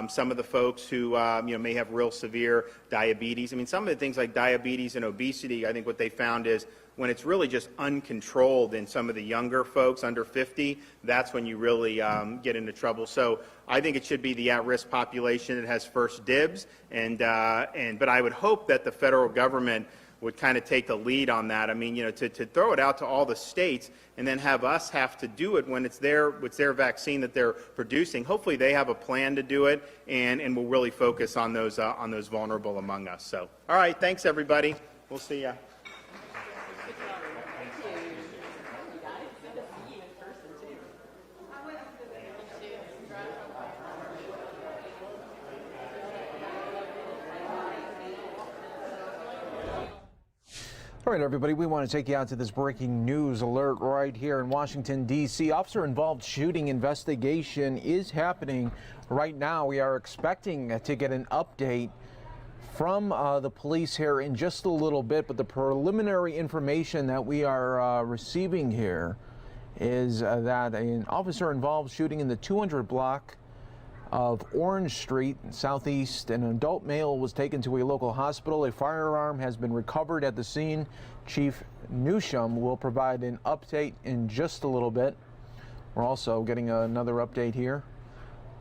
some of the folks who may have real severe diabetes. I mean, some of the things like diabetes and obesity, I think what they found is when it's really just uncontrolled in some of the younger folks under 50, that's when you really get into trouble. So I think it should be the at-risk population that has first dibs, but I would hope that the federal government would kind of take the lead on that. I mean, to throw it out to all the states and then have us have to do it when it's their vaccine that they're producing. Hopefully they have a plan to do it, and we'll really focus on those vulnerable among us. So, all right, thanks everybody. We'll see ya. All right, everybody, we want to take you out to this breaking news alert right here in Washington, D.C. Officer-involved shooting investigation is happening right now. We are expecting to get an update from the police here in just a little bit, but the preliminary information that we are receiving here is that an officer-involved shooting in the 200 block of Orange Street, Southeast. An adult male was taken to a local hospital. A firearm has been recovered at the scene. Chief Newsham will provide an update in just a little bit. We're also getting another update here.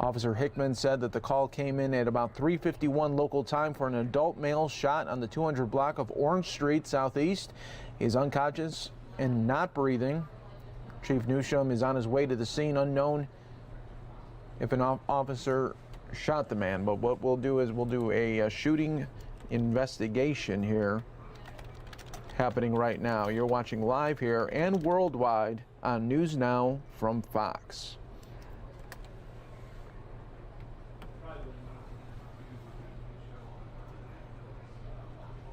Officer Hickman said that the call came in at about 3:51 local time for an adult male shot on the 200 block of Orange Street, Southeast. He is unconscious and not breathing. Chief Newsham is on his way to the scene. Unknown if an officer shot the man, but what we'll do is we'll do a shooting investigation here happening right now. You're watching live here and worldwide on News Now from Fox.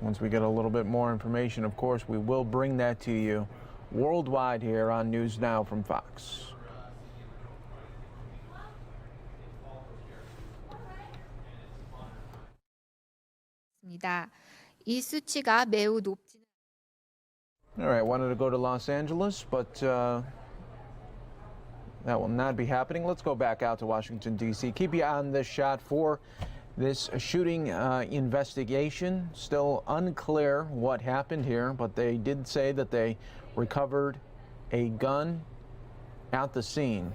Once we get a little bit more information, of course, we will bring that to you worldwide here on News Now from Fox. 이 수치가 매우 높지는. All right, wanted to go to Los Angeles, but that will not be happening. Let's go back out to Washington, D.C. Keep you on this shot for this shooting investigation. Still unclear what happened here, but they did say that they recovered a gun at the scene.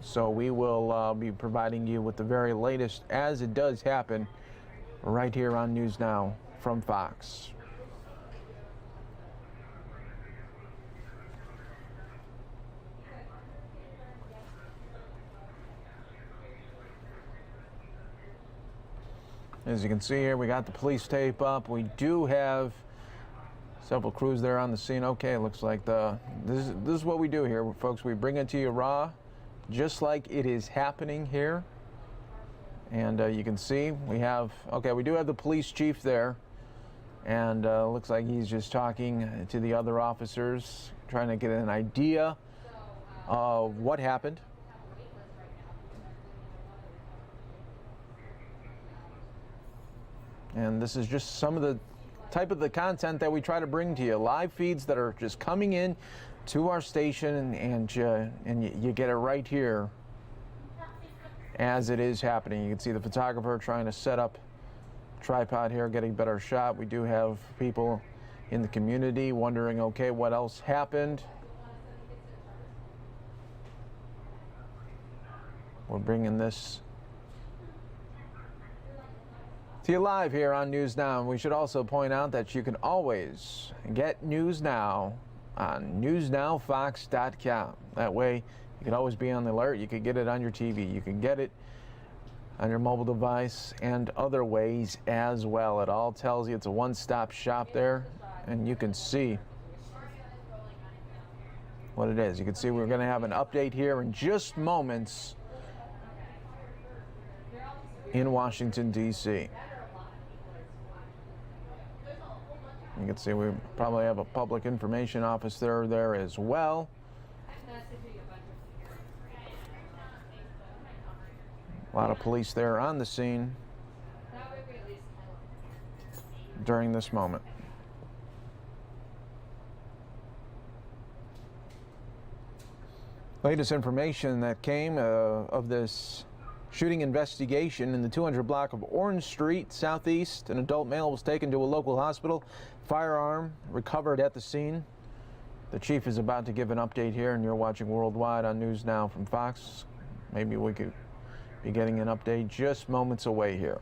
So we will be providing you with the very latest as it does happen right here on News Now from Fox. As you can see here, we got the police tape up. We do have several crews there on the scene. Okay, looks like this is what we do here, folks. We bring it to you raw, just like it is happening here. And you can see we do have the police chief there, and looks like he's just talking to the other officers, trying to get an idea of what happened. And this is just some of the type of the content that we try to bring to you. Live feeds that are just coming in to our station, and you get it right here as it is happening. You can see the photographer trying to set up a tripod here, getting a better shot. We do have people in the community wondering, okay, what else happened? We're bringing this to you live here on News Now. And we should also point out that you can always get News Now on newsnowfox.com. That way, you can always be on the alert. You can get it on your TV. You can get it on your mobile device and other ways as well. It all tells you it's a one-stop shop there, and you can see what it is. You can see we're going to have an update here in just moments in Washington, D.C. You can see we probably have a public information officer there as well. A lot of police there on the scene. during this moment. Latest information that came of this shooting investigation in the 200 block of Orange Street Southeast. An adult male was taken to a local hospital. Firearm recovered at the scene. The chief is about to give an update here, and you're watching Worldwide on News Now from Fox. Maybe we could be getting an update just moments away here.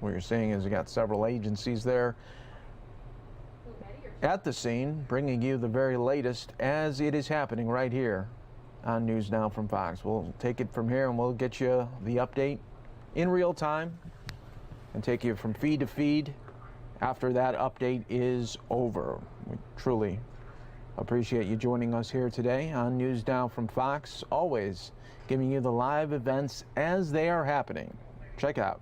What you're seeing is you got several agencies there at the scene, bringing you the very latest as it is happening right here on News Now from Fox. We'll take it from here and we'll get you the update in real time and take you from feed to feed after that update is over. We truly appreciate you joining us here today on News Now from Fox, always giving you the live events as they are happening. Check out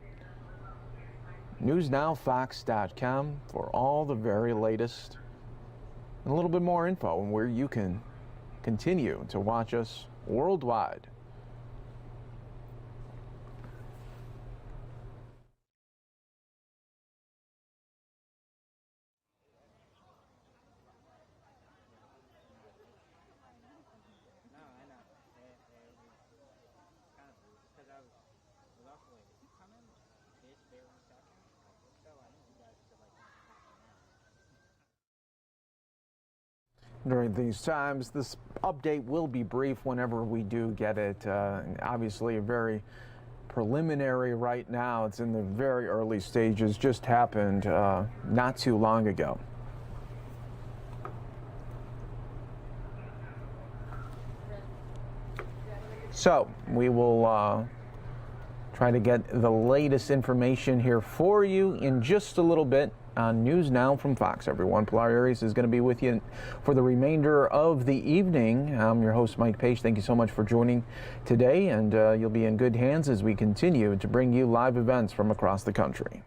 newsnowfox.com for all the very latest and a little bit more info on where you can continue to watch us worldwide. During these times, this update will be brief whenever we do get it. Obviously, a very preliminary right now. It's in the very early stages. Just happened not too long ago. So we will try to get the latest information here for you in just a little bit on News Now from Fox. Everyone, Pilar Arias is going to be with you for the remainder of the evening. I'm your host, Mike Page. Thank you so much for joining today, and you'll be in good hands as we continue to bring you live events from across the country.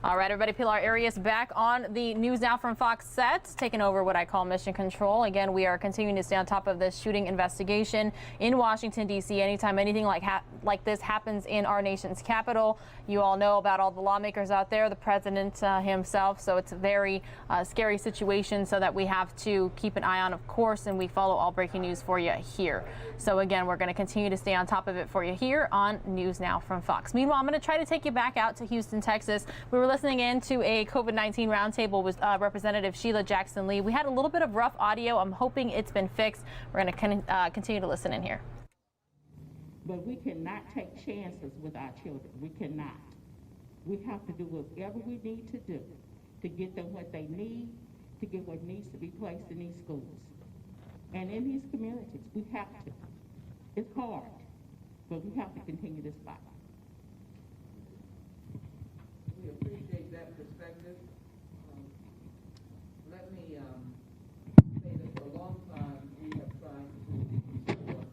All right, everybody, Pilar Arias back on the News Now from Fox set, taking over what I call Mission Control. Again, we are continuing to stay on top of this shooting investigation in Washington, D.C. Anytime anything like this happens in our nation's capital, you all know about all the lawmakers out there, the president himself. So it's a very scary situation, so that we have to keep an eye on, of course, and we follow all breaking news for you here. So again, we're going to continue to stay on top of it for you here on News Now from Fox. Meanwhile, I'm going to try to take you back out to Houston, Texas. We were listening in to a COVID-19 roundtable with Representative Sheila Jackson Lee. We had a little bit of rough audio. I'm hoping it's been fixed. We're going to continue to listen in here. But we cannot take chances with our children. We cannot. We have to do whatever we need to do to get them what they need, to get what needs to be placed in these schools and in these communities. We have to. It's hard, but we have to continue this fight. We appreciate that perspective. Let me say that for a long time we have tried to ensure,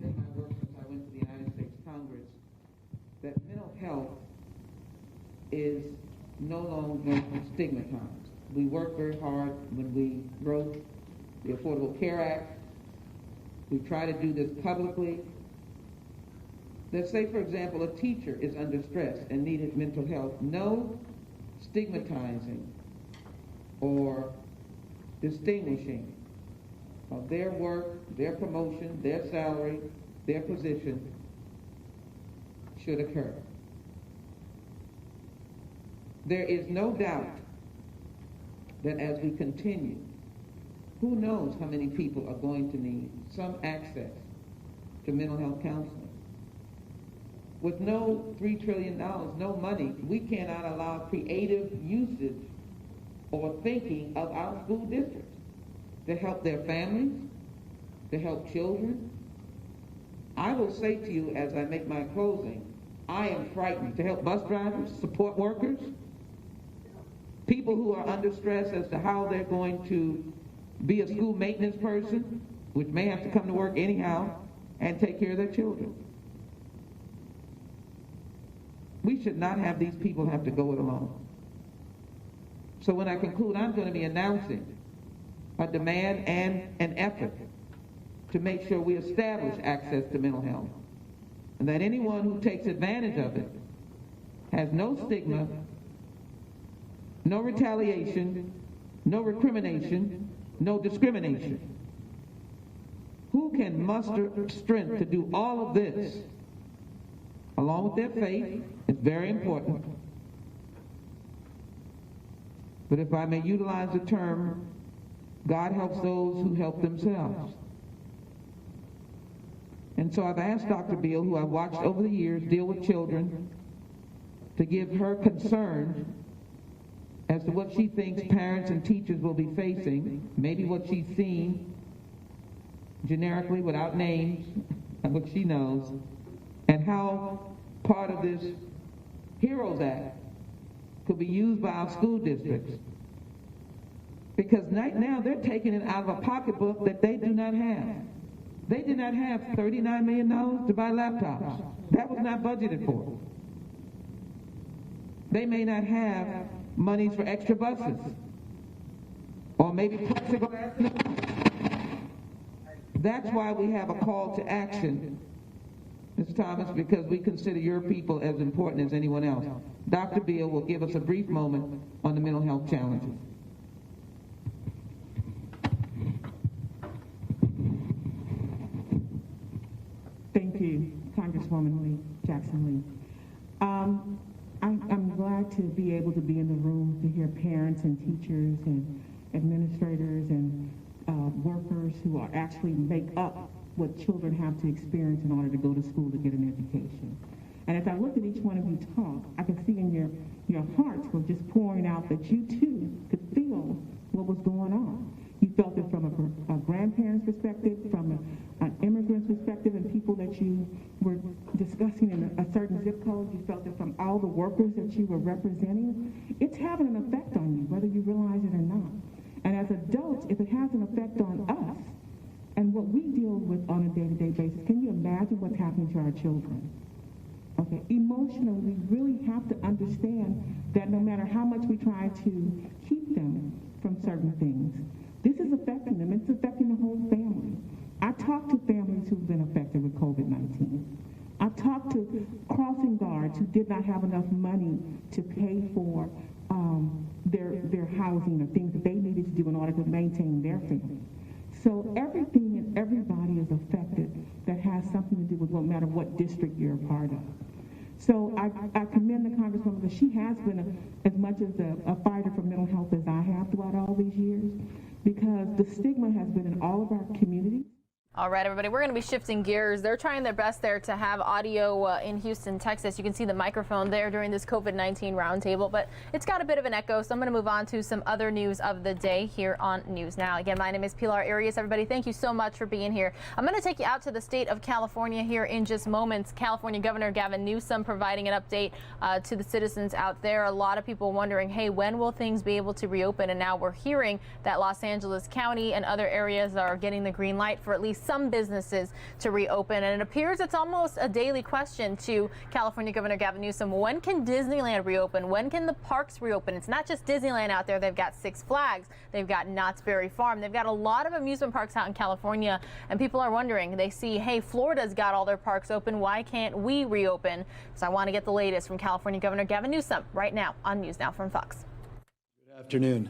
in my work since I went to the United States Congress, that mental health is no longer stigmatized. We worked very hard when we wrote the Affordable Care Act. We try to do this publicly. Let's say, for example, a teacher is under stress and needed mental health. No stigmatizing or distinguishing of their work, their promotion, their salary, their position should occur. There is no doubt that as we continue, who knows how many people are going to need some access to mental health counseling. With no $3 trillion, no money, we cannot allow creative usage or thinking of our school districts to help their families, to help children. I will say to you as I make my closing, I am frightened to help bus drivers, support workers, people who are under stress as to how they're going to be a school maintenance person, which may have to come to work anyhow, and take care of their children. We should not have these people have to go it alone. So when I conclude, I'm going to be announcing a demand and an effort to make sure we establish access to mental health, and that anyone who takes advantage of it has no stigma, no retaliation, no recrimination, no discrimination. Who can muster strength to do all of this along with their faith is very important. But if I may utilize the term, God helps those who help themselves. And so I've asked Dr. Beal, who I've watched over the years deal with children, to give her concern as to what she thinks parents and teachers will be facing, maybe what she's seen generically without names, and what she knows, and how part of this HEROES Act could be used by our school districts. Because right now they're taking it out of a pocketbook that they do not have. They did not have $39 million to buy laptops. That was not budgeted for. They may not have monies for extra buses, or maybe plexiglass. That's why we have a call to action, Ms. Thomas, because we consider your people as important as anyone else. Dr. Beal will give us a brief moment on the mental health challenges. Thank you, Congresswoman Lee, Jackson Lee. I'm glad to be able to be in the room to hear parents and teachers and administrators and workers who are actually make up what children have to experience in order to go to school to get an education. And as I look at each one of you talk, I can see in your hearts were just pouring out that you too could feel what was going on. You felt it from a grandparent's perspective, from an immigrant's perspective, and people that you were discussing in a certain zip code. You felt it from all the workers that you were representing. It's having an effect on you, whether you realize it or not. And as adults, if it has an effect on us and what we deal with on a day-to-day basis, can you imagine what's happening to our children? Okay, emotionally, we really have to understand that no matter how much we try to keep them from certain things, this is affecting them. It's affecting the whole family. I talked to families who've been affected with COVID-19. I've talked to crossing guards who did not have enough money to pay for their housing or things that they needed to do in order to maintain their family. So everything and everybody is affected that has something to do with no matter what district you're a part of. So I commend the Congresswoman because she has been as much as a fighter for mental health as I have throughout all these years, because the stigma has been in all of our communities. All right, everybody, we're going to be shifting gears. They're trying their best there to have audio in Houston, Texas. You can see the microphone there during this COVID-19 roundtable, but it's got a bit of an echo, so I'm going to move on to some other news of the day here on News Now. Again, my name is Pilar Arias. Everybody, thank you so much for being here. I'm going to take you out to the state of California here in just moments. California Governor Gavin Newsom providing an update to the citizens out there. A lot of people wondering, hey, when will things be able to reopen? And now we're hearing that Los Angeles County and other areas are getting the green light for at least some businesses to reopen. And it appears it's almost a daily question to California Governor Gavin Newsom. When can Disneyland reopen? When can the parks reopen? It's not just Disneyland out there. They've got Six Flags. They've got Knott's Berry Farm. They've got a lot of amusement parks out in California. And people are wondering, they see, hey, Florida's got all their parks open. Why can't we reopen? So I want to get the latest from California Governor Gavin Newsom right now on News Now from Fox. Good afternoon.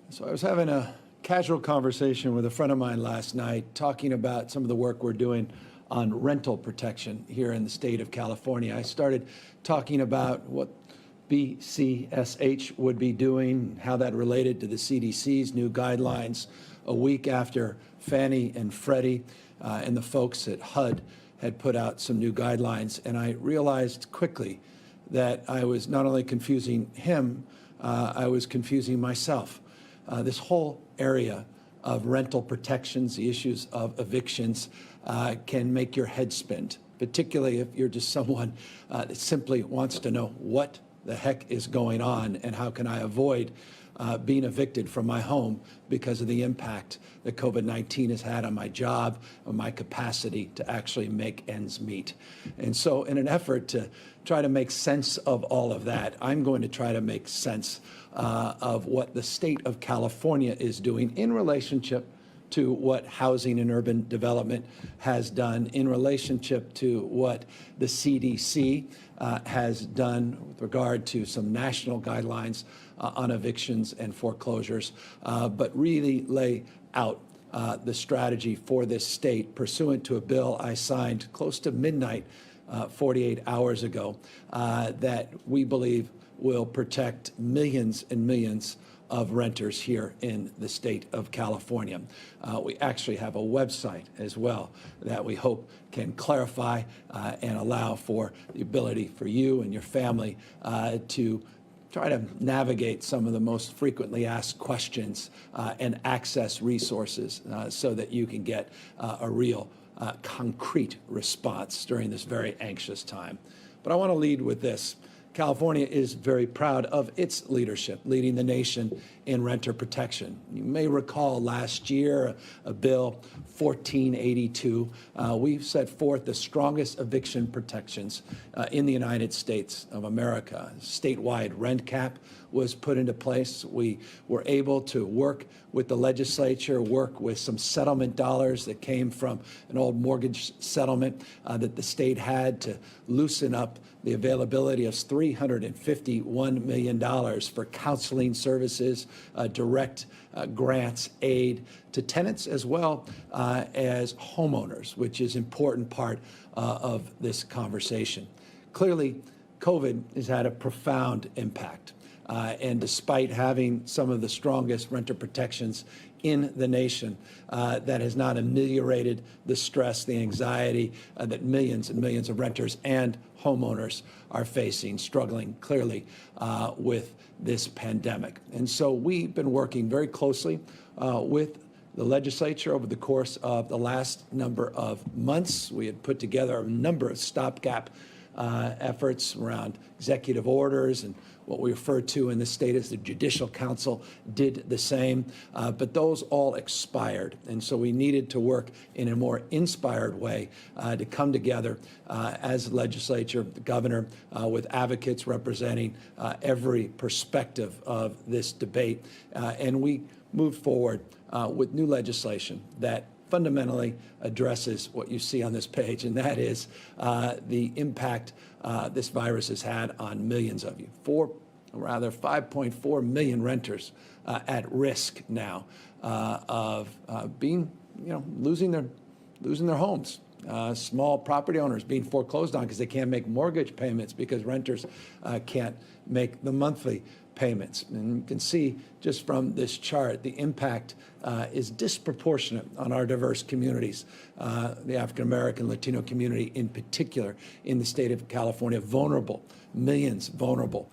So I was having a casual conversation with a friend of mine last night talking about some of the work we're doing on rental protection here in the state of California. I started talking about what BCSH would be doing, how that related to the CDC's new guidelines a week after Fannie and Freddie and the folks at HUD had put out some new guidelines. And I realized quickly that I was not only confusing him, I was confusing myself. This whole area of rental protections, the issues of evictions, can make your head spin, particularly if you're just someone that simply wants to know what the heck is going on and how can I avoid being evicted from my home because of the impact that COVID-19 has had on my job, on my capacity to actually make ends meet. And so in an effort to try to make sense of all of that, I'm going to try to make sense of what the state of California is doing in relationship to what Housing and Urban Development has done, in relationship to what the CDC has done with regard to some national guidelines on evictions and foreclosures, but really lay out the strategy for this state pursuant to a bill I signed close to midnight 48 hours ago that we believe will protect millions and millions of renters here in the state of California. We actually have a website as well that we hope can clarify and allow for the ability for you and your family to try to navigate some of the most frequently asked questions and access resources so that you can get a real concrete response during this very anxious time. But I want to lead with this. California is very proud of its leadership, leading the nation in renter protection. You may recall last year, a bill 1482, we set forth the strongest eviction protections in the United States of America. Statewide rent cap was put into place. We were able to work with the legislature, work with some settlement dollars that came from an old mortgage settlement that the state had to loosen up the availability of $351 million for counseling services, direct grants, aid to tenants as well as homeowners, which is an important part of this conversation. Clearly, COVID has had a profound impact. And despite having some of the strongest renter protections in the nation, that has not ameliorated the stress, the anxiety that millions and millions of renters and homeowners are facing, struggling clearly with this pandemic. And so we've been working very closely with the legislature over the course of the last number of months. We had put together a number of stopgap efforts around executive orders, and what we refer to in the state as the Judicial Council did the same, but those all expired. And so we needed to work in a more inspired way to come together as legislature, the governor, with advocates representing every perspective of this debate. And we moved forward with new legislation that fundamentally addresses what you see on this page, and that is the impact this virus has had on millions of you. 5.4 million renters at risk now of being, losing their homes. Small property owners being foreclosed on because they can't make mortgage payments because renters can't make the monthly payments. And you can see just from this chart, the impact is disproportionate on our diverse communities, the African-American, Latino community in particular in the state of California, vulnerable, millions vulnerable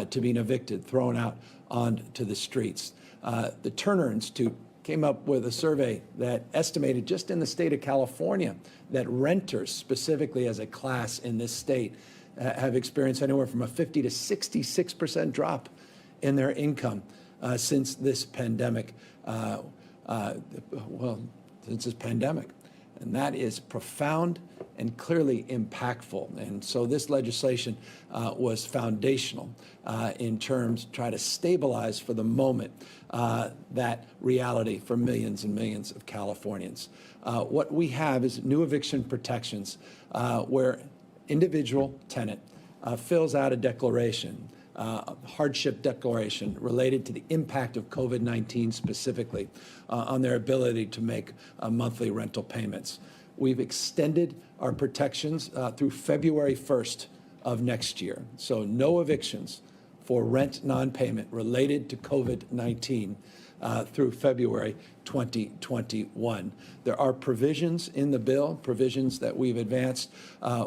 to being evicted, thrown out onto the streets. The Turner Institute came up with a survey that estimated just in the state of California that renters, specifically as a class in this state, have experienced anywhere from a 50 to 66% drop in their income since this pandemic. Since this pandemic. And that is profound and clearly impactful. And so this legislation was foundational in terms of trying to stabilize for the moment that reality for millions and millions of Californians. What we have is new eviction protections where individual tenant fills out a declaration, hardship declaration related to the impact of COVID-19 specifically on their ability to make monthly rental payments. We've extended our protections through February 1st of next year. So no evictions for rent non-payment related to COVID-19 through February 2021. There are provisions in the bill, provisions that we've advanced,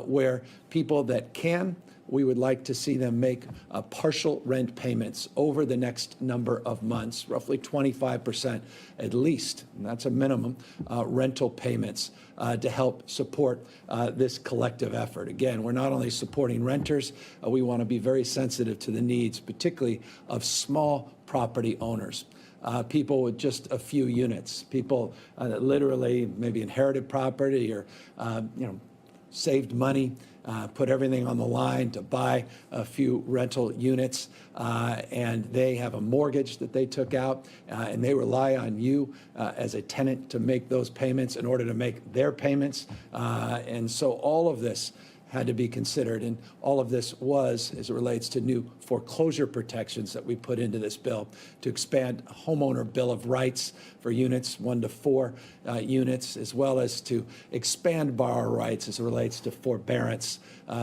where people that can, we would like to see them make partial rent payments over the next number of months, roughly 25% at least, and that's a minimum, rental payments to help support this collective effort. Again, we're not only supporting renters, we want to be very sensitive to the needs, particularly of small property owners. People with just a few units, people that literally maybe inherited property or saved money, put everything on the line to buy a few rental units, and they have a mortgage that they took out, and they rely on you as a tenant to make those payments in order to make their payments. And so all of this had to be considered, and all of this was as it relates to new foreclosure protections that we put into this bill to expand a homeowner bill of rights for units 1 to 4 units, as well as to expand borrower rights as it relates to forbearance.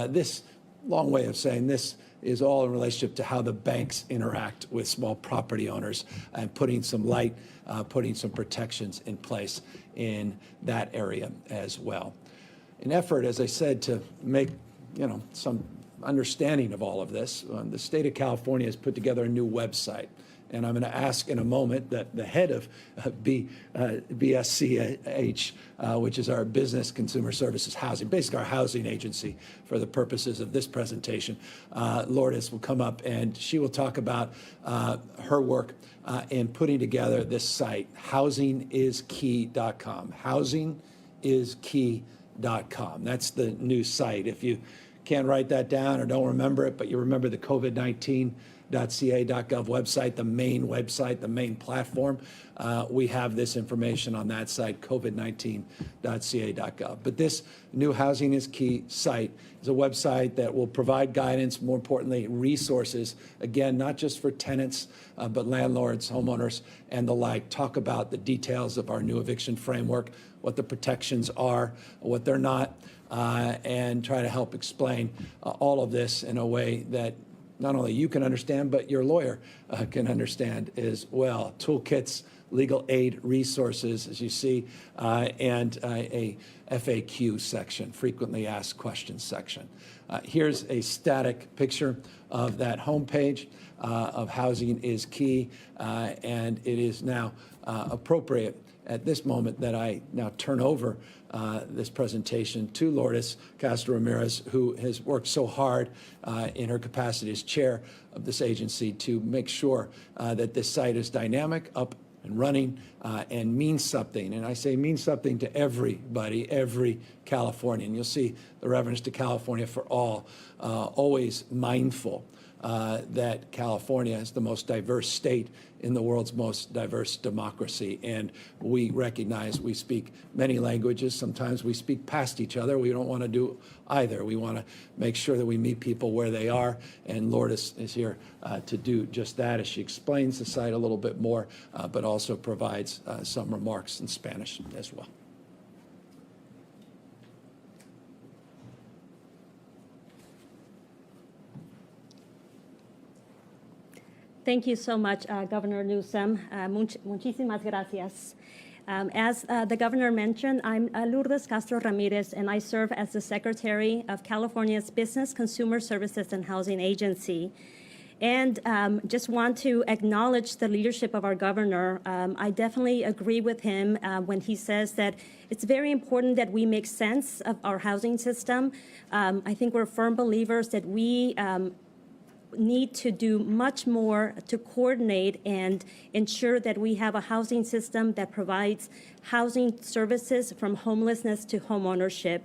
This long way of saying this is all in relationship to how the banks interact with small property owners and putting some light, putting some protections in place in that area as well. An effort, as I said, to make some understanding of all of this, the state of California has put together a new website. And I'm going to ask in a moment that the head of BSCH, which is our Business Consumer Services Housing, basically our housing agency for the purposes of this presentation, Lourdes will come up and she will talk about her work in putting together this site, housingiskey.com. Housingiskey.com. That's the new site. If you can't write that down or don't remember it, but you remember the COVID-19.ca.gov website, the main website, the main platform, we have this information on that site, covid19.ca.gov. But this new Housing is Key site is a website that will provide guidance, more importantly, resources, again, not just for tenants, but landlords, homeowners, and the like. Talk about the details of our new eviction framework, what the protections are, what they're not, and try to help explain all of this in a way that not only you can understand, but your lawyer can understand as well. Toolkits, legal aid resources, as you see, and a FAQ section, frequently asked questions section. Here's a static picture of that homepage of Housing is Key, and it is now appropriate at this moment that I now turn over this presentation to Lourdes Castro Ramirez, who has worked so hard in her capacity as chair of this agency to make sure that this site is dynamic, up and running, and means something. And I say means something to everybody, every Californian. You'll see the reference to California for all, always mindful that California is the most diverse state in the world's most diverse democracy. And we recognize we speak many languages. Sometimes we speak past each other. We don't want to do either. We want to make sure that we meet people where they are. And Lourdes is here to do just that as she explains the site a little bit more, but also provides some remarks in Spanish as well. Thank you so much, Governor Newsom. Muchísimas gracias. As the governor mentioned, I'm Lourdes Castro Ramirez, and I serve as the Secretary of California's Business Consumer Services and Housing Agency. And just want to acknowledge the leadership of our governor. I definitely agree with him when he says that it's very important that we make sense of our housing system. I think we're firm believers that we need to do much more to coordinate and ensure that we have a housing system that provides housing services from homelessness to homeownership.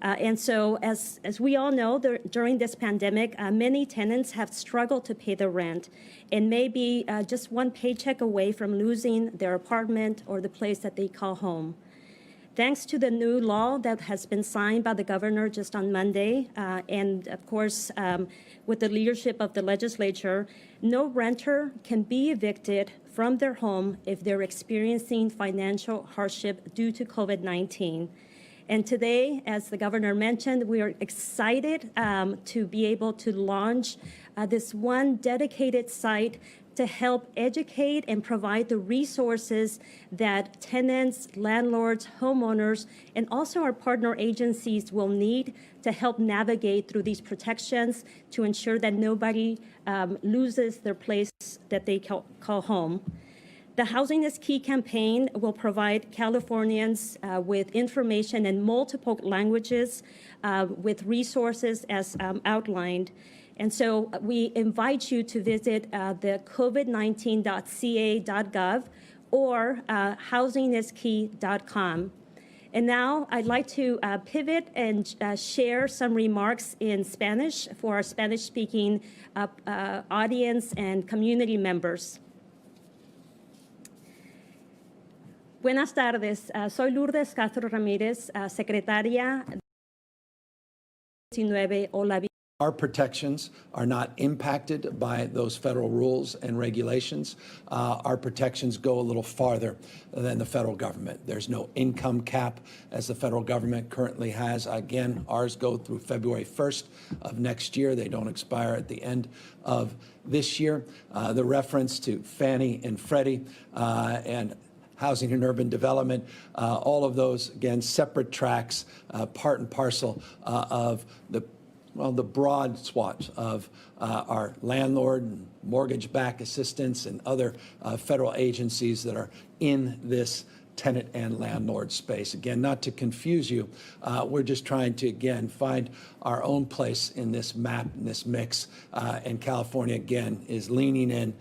And so as we all know, during this pandemic, many tenants have struggled to pay the rent and may be just one paycheck away from losing their apartment or the place that they call home. Thanks to the new law that has been signed by the governor just on Monday, and of course, with the leadership of the legislature, no renter can be evicted from their home if they're experiencing financial hardship due to COVID-19. And today, as the governor mentioned, we are excited to be able to launch this one dedicated site to help educate and provide the resources that tenants, landlords, homeowners, and also our partner agencies will need to help navigate through these protections to ensure that nobody loses their place that they call home. The Housing is Key campaign will provide Californians with information in multiple languages with resources as outlined. And so we invite you to visit the covid19.ca.gov or housingiskey.com. And now I'd like to pivot and share some remarks in Spanish for our Spanish-speaking audience and community members. Buenas tardes, soy Lourdes Castro Ramírez, secretaria 19 o la. Our protections are not impacted by those federal rules and regulations. Our protections go a little farther than the federal government. There's no income cap as the federal government currently has. Again, ours go through February 1st of next year. They don't expire at the end of this year. The reference to Fannie and Freddie and Housing and Urban Development, all of those, again, separate tracks, part and parcel of the broad swath of our landlord and mortgage-backed assistance and other federal agencies that are in this tenant and landlord space. Again, not to confuse you, we're just trying to, again, find our own place in this map, in this mix. And California, again, is leaning in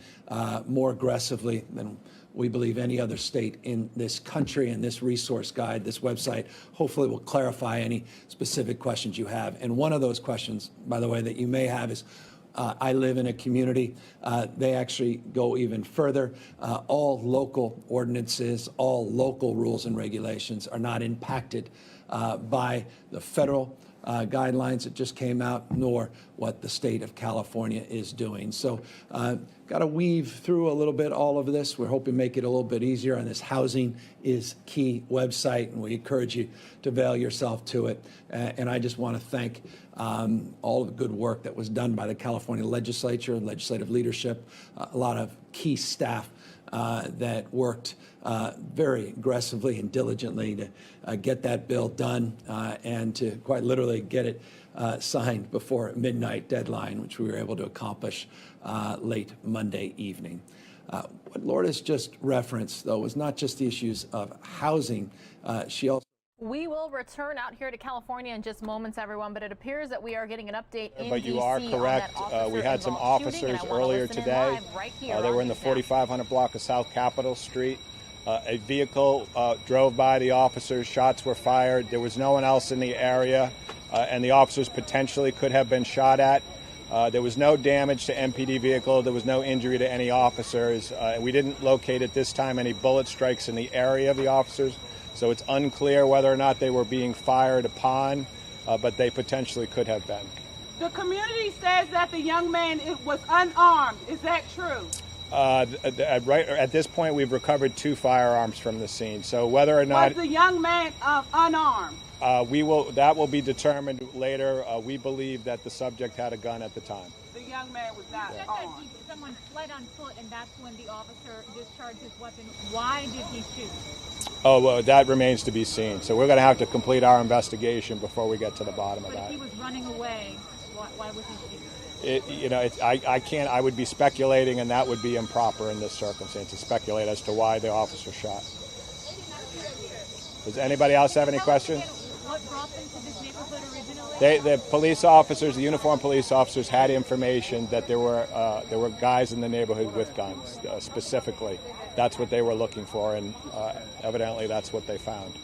more aggressively than we believe any other state in this country. And this resource guide, this website, hopefully will clarify any specific questions you have. And one of those questions, by the way, that you may have is, I live in a community. They actually go even further. All local ordinances, all local rules and regulations are not impacted by the federal guidelines that just came out, nor what the state of California is doing. So got to weave through a little bit all of this. We're hoping to make it a little bit easier on this Housing is Key website, and we encourage you to avail yourself to it. And I just want to thank all of the good work that was done by the California legislature and legislative leadership, a lot of key staff that worked very aggressively and diligently to get that bill done and to quite literally get it signed before midnight deadline, which we were able to accomplish late Monday evening. What Lourdes just referenced, though, was not just the issues of housing. She also We will return out here to California in just moments, everyone, but it appears that we are getting an update in But you are correct. We had some officers earlier today. They were in the 4500 block of South Capitol Street. A vehicle drove by the officers. Shots were fired. There was no one else in the area, and the officers potentially could have been shot at. There was no damage to MPD vehicle. There was no injury to any officers. We didn't locate at this time any bullet strikes in the area of the officers. So it's unclear whether or not they were being fired upon, but they potentially could have been. The community says that the young man was unarmed. Is that true? Right at this point, we've recovered 2 firearms from the scene. So whether or not was the young man unarmed? That will be determined later. We believe that the subject had a gun at the time. The young man was not armed. Someone fled on foot, and that's when the officer discharged his weapon. Why did he shoot? Oh, well, that remains to be seen. So we're going to have to complete our investigation before we get to the bottom of that. But if he was running away, why was he shooting? I can't. I would be speculating, and that would be improper in this circumstance to speculate as to why the officer shot. Does anybody else have any questions? What brought them to this neighborhood originally? The police officers, the uniformed police officers, had information that there were guys in the neighborhood with guns, specifically. That's what they were looking for, and evidently that's what they found.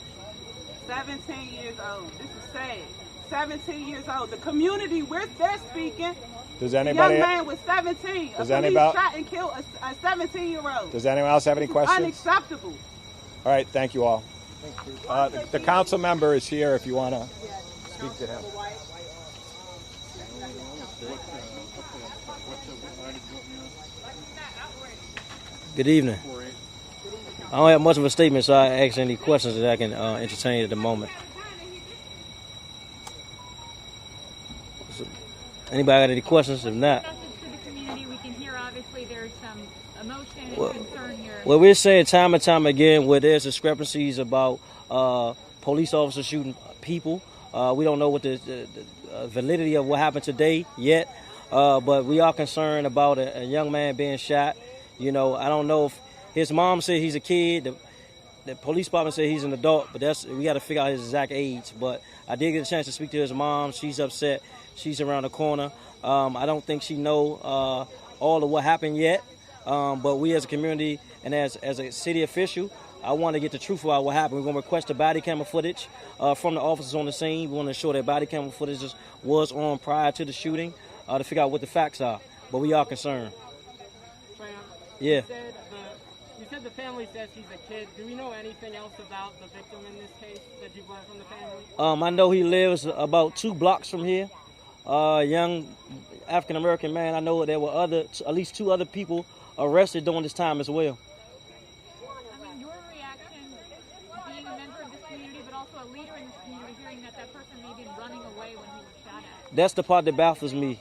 17 years old. This is sad. 17 years old. The community, they're speaking. Does anybody? The young man was 17. Does anybody shot and killed a 17-year-old? Does anyone else have any questions? Unacceptable. All right. Thank you all. The council member is here if you want to speak to him. Good evening. I don't have much of a statement, so I ask any questions that I can entertain at the moment. So, anybody got any questions? If not, obviously there's some emotion and concern here. Well, we're saying time and time again where there's discrepancies about police officers shooting people. We don't know what the validity of what happened today yet, but we are concerned about a young man being shot. You know, I don't know if his mom said he's a kid. The police department said he's an adult, but we got to figure out his exact age. But I did get a chance to speak to his mom. She's upset. She's around the corner. I don't think she know all of what happened yet. But we as a community and as a city official, I want to get the truth about what happened. We're going to request the body camera footage from the officers on the scene. We want to ensure that body camera footage was on prior to the shooting to figure out what the facts are. But we are concerned. Yeah. You said the family says he's a kid. Do we know anything else about the victim in this case that you've learned from the family? I know he lives about 2 blocks from here. Young African-American man. I know there were at least 2 other people arrested during this time as well. I mean, your reaction, being a member of this community, but also a leader in this community, hearing that person may be running away when he was shot at. That's the part that baffles me.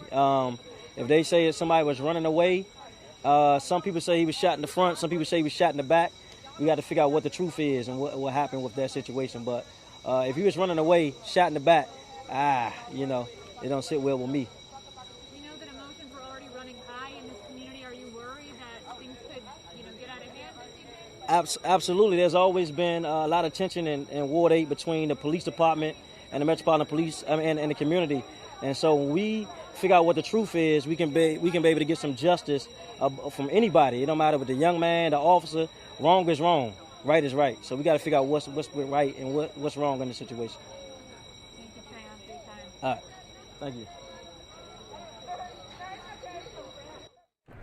If they say that somebody was running away, some people say he was shot in the front, some people say he was shot in the back. We got to figure out what the truth is and what happened with that situation. But if he was running away, shot in the back, you know, it don't sit well with me. We know that emotions were already running high in this community. Are you worried that things could, get out of hand? Absolutely. There's always been a lot of tension in Ward 8 between the police department and the Metropolitan Police and the community. And so when we figure out what the truth is, we can be able to get some justice from anybody. It don't matter with the young man, the officer. Wrong is wrong, right is right. So we got to figure out what's right and what's wrong in the situation. Thank you, Trayon, for your time. All right. Thank you.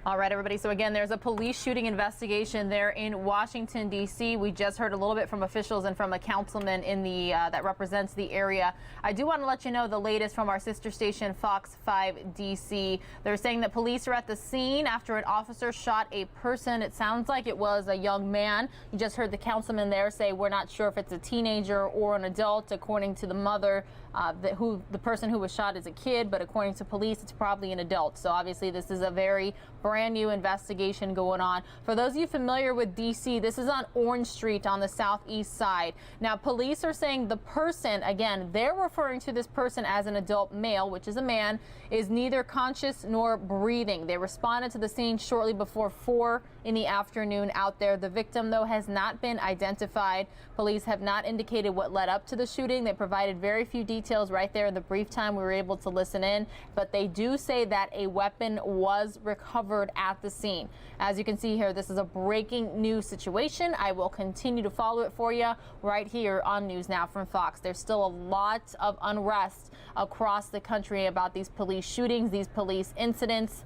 All right, everybody. So again, there's a police shooting investigation there in Washington, D.C. We just heard a little bit from officials and from a councilman in the that represents the area. I do want to let you know the latest from our sister station, Fox 5 D.C. They're saying that police are at the scene after an officer shot a person. It sounds like it was a young man. You just heard the councilman there say we're not sure if it's a teenager or an adult. According to the mother, the person who was shot is a kid, but according to police, it's probably an adult. So obviously, this is a very brand new investigation going on. For those of you familiar with D.C., this is on Orange Street on the southeast side. Now, police are saying the person, again, they're referring to this person as an adult male, which is a man, is neither conscious nor breathing. They responded to the scene shortly before 4 in the afternoon out there. The victim, though, has not been identified. Police have not indicated what led up to the shooting. They provided very few details right there in the brief time we were able to listen in, but they do say that a weapon was recovered at the scene. As you can see here, this is a breaking news situation. I will continue to follow it for you right here on News Now from Fox. There's still a lot of unrest across the country about these police shootings, these police incidents.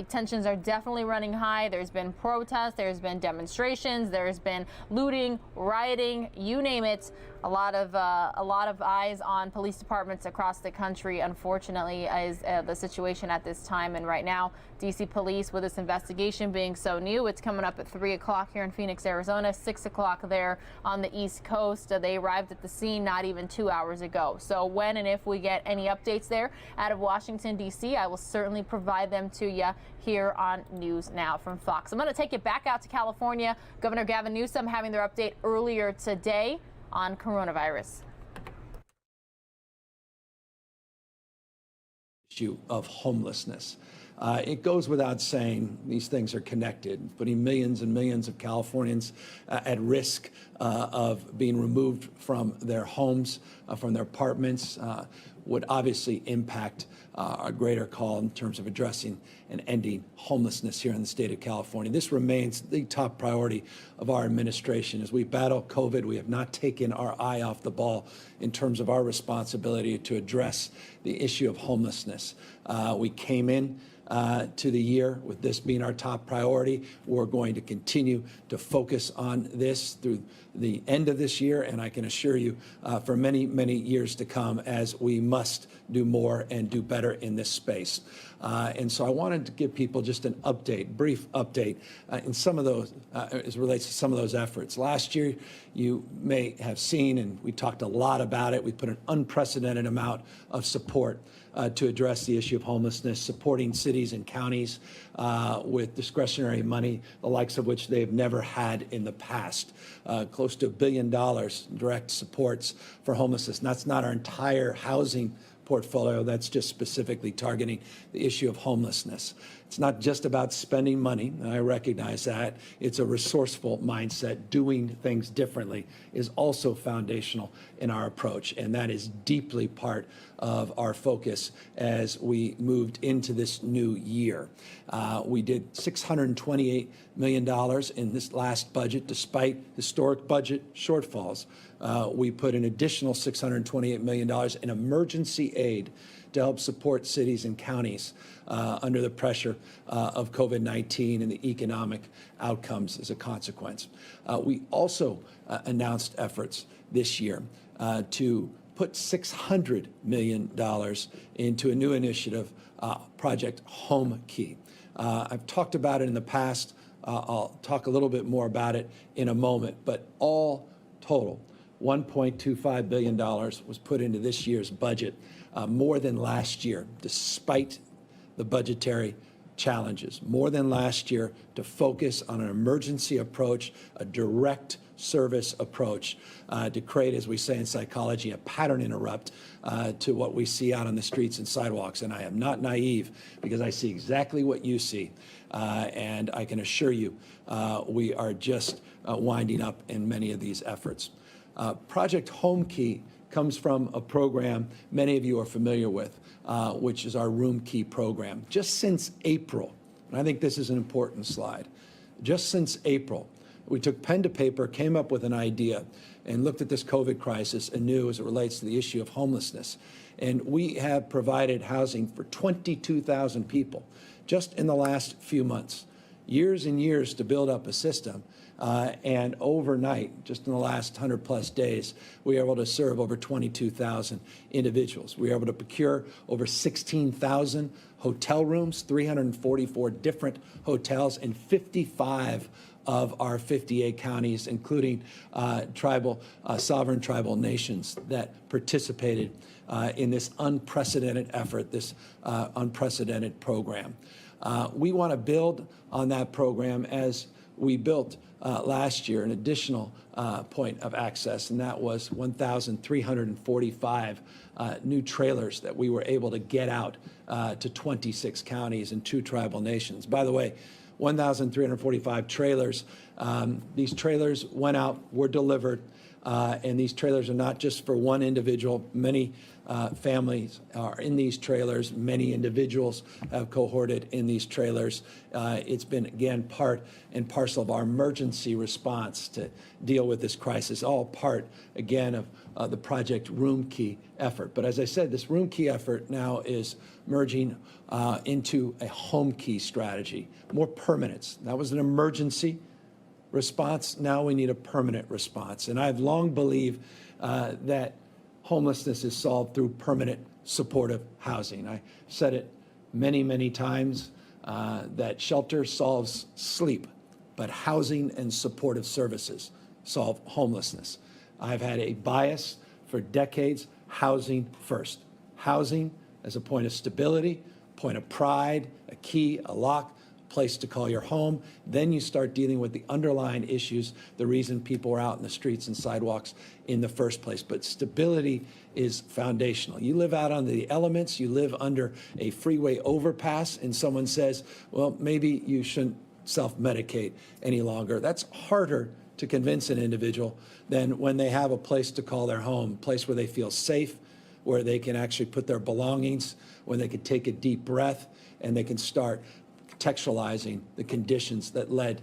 Tensions are definitely running high. There's been protests, there's been demonstrations, there's been looting, rioting, you name it. A lot of eyes on police departments across the country, unfortunately, is the situation at this time. And right now, D.C. police, with this investigation being so new, it's coming up at 3 o'clock here in Phoenix, Arizona, 6 o'clock there on the East Coast. They arrived at the scene not even 2 hours ago. So when and if we get any updates there out of Washington, D.C., I will certainly provide them to you here on News Now from Fox. I'm going to take you back out to California. Governor Gavin Newsom having their update earlier today on coronavirus. Issue of homelessness. It goes without saying these things are connected, putting millions and millions of Californians at risk of being removed from their homes, from their apartments, would obviously impact our greater call in terms of addressing and ending homelessness here in the state of California. This remains the top priority of our administration. As we battle COVID, we have not taken our eye off the ball in terms of our responsibility to address the issue of homelessness. We came in to the year with this being our top priority. We're going to continue to focus on this through the end of this year, and I can assure you for many, many years to come, as we must do more and do better in this space. And so I wanted to give people just an update, brief update in some of those, as it relates to some of those efforts. Last year, you may have seen, and we talked a lot about it, we put an unprecedented amount of support to address the issue of homelessness, supporting cities and counties with discretionary money, the likes of which they've never had in the past. Close to $1 billion direct supports for homelessness. And that's not our entire housing portfolio. That's just specifically targeting the issue of homelessness. It's not just about spending money, and I recognize that. It's a resourceful mindset. Doing things differently is also foundational in our approach, and that is deeply part of our focus as we moved into this new year. We did $628 million in this last budget, despite historic budget shortfalls. We put an additional $628 million in emergency aid to help support cities and counties under the pressure of COVID-19 and the economic outcomes as a consequence. We also announced efforts this year to put $600 million into a new initiative, Project Home Key. I've talked about it in the past. I'll talk a little bit more about it in a moment, but all total, $1.25 billion was put into this year's budget, more than last year, despite the budgetary challenges, more than last year, to focus on an emergency approach, a direct service approach, to create, as we say in psychology, a pattern interrupt to what we see out on the streets and sidewalks. And I am not naive, because I see exactly what you see. And I can assure you, we are just winding up in many of these efforts. Project Home Key comes from a program many of you are familiar with, which is our Room Key program. Just since April, and I think this is an important slide, just since April, we took pen to paper, came up with an idea, and looked at this COVID crisis anew as it relates to the issue of homelessness. And we have provided housing for 22,000 people just in the last few months. Years and years to build up a system. And overnight, just in the last 100-plus days, we were able to serve over 22,000 individuals. We were able to procure over 16,000 hotel rooms, 344 different hotels in 55 of our 58 counties, including sovereign tribal nations that participated in this unprecedented effort, this unprecedented program. We want to build on that program as we built last year an additional point of access, and that was 1,345 new trailers that we were able to get out to 26 counties and 2 tribal nations. By the way, 1,345 trailers. These trailers went out, were delivered, and these trailers are not just for one individual. Many families are in these trailers. Many individuals have cohorted in these trailers. It's been, again, part and parcel of our emergency response to deal with this crisis, all part, again, of the Project Room Key effort. But as I said, this Room Key effort now is merging into a Home Key strategy, more permanence. That was an emergency response. Now we need a permanent response. And I've long believed that homelessness is solved through permanent supportive housing. I said it many, many times that shelter solves sleep, but housing and supportive services solve homelessness. I've had a bias for decades, housing first. Housing as a point of stability, point of pride, a key, a lock, place to call your home. Then you start dealing with the underlying issues, the reason people are out in the streets and sidewalks in the first place. But stability is foundational. You live out under the elements, you live under a freeway overpass, and someone says, well, maybe you shouldn't self-medicate any longer. That's harder to convince an individual than when they have a place to call their home, a place where they feel safe, where they can actually put their belongings, when they can take a deep breath, and they can start contextualizing the conditions that led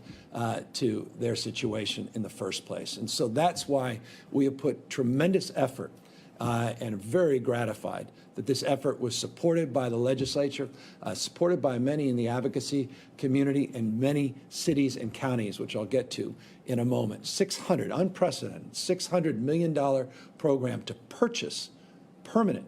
to their situation in the first place. And so that's why we have put tremendous effort and very gratified that this effort was supported by the legislature, supported by many in the advocacy community and many cities and counties, which I'll get to in a moment. Unprecedented, $600 million program to purchase permanent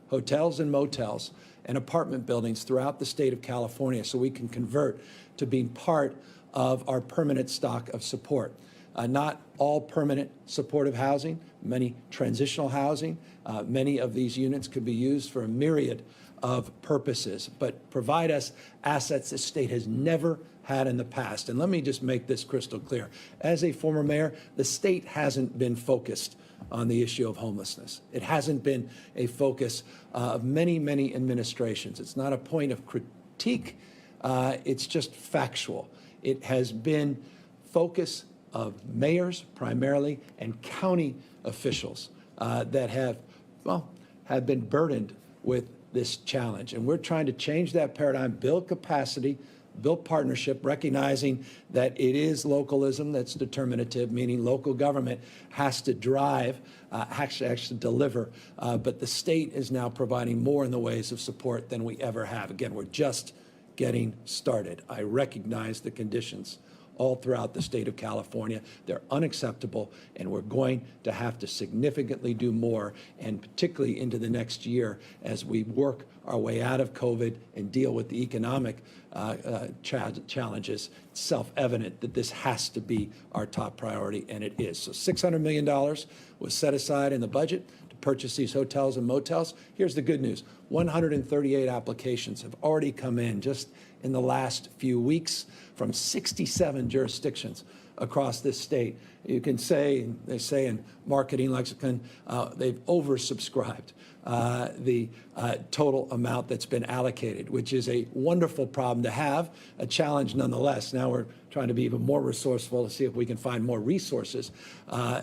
hotels and motels and apartment buildings throughout the state of California so we can convert to being part of our permanent stock of support. Not all permanent supportive housing, many transitional housing. Many of these units could be used for a myriad of purposes, but provide us assets the state has never had in the past. And let me just make this crystal clear. As a former mayor, the state hasn't been focused on the issue of homelessness. It hasn't been a focus of many, many administrations. It's not a point of critique. It's just factual. It has been focus of mayors primarily and county officials that have been burdened with this challenge. And we're trying to change that paradigm, build capacity, build partnership, recognizing that it is localism that's determinative, meaning local government has to drive, actually deliver, but the state is now providing more in the ways of support than we ever have. Again, we're just getting started. I recognize the conditions all throughout the state of California. They're unacceptable, and we're going to have to significantly do more, and particularly into the next year as we work our way out of COVID and deal with the economic challenges. It's self-evident that this has to be our top priority, and it is. So $600 million was set aside in the budget to purchase these hotels and motels. Here's the good news. 138 applications have already come in just in the last few weeks from 67 jurisdictions across this state. You can say, they say in marketing lexicon, they've oversubscribed the total amount that's been allocated, which is a wonderful problem to have, a challenge nonetheless. Now we're trying to be even more resourceful to see if we can find more resources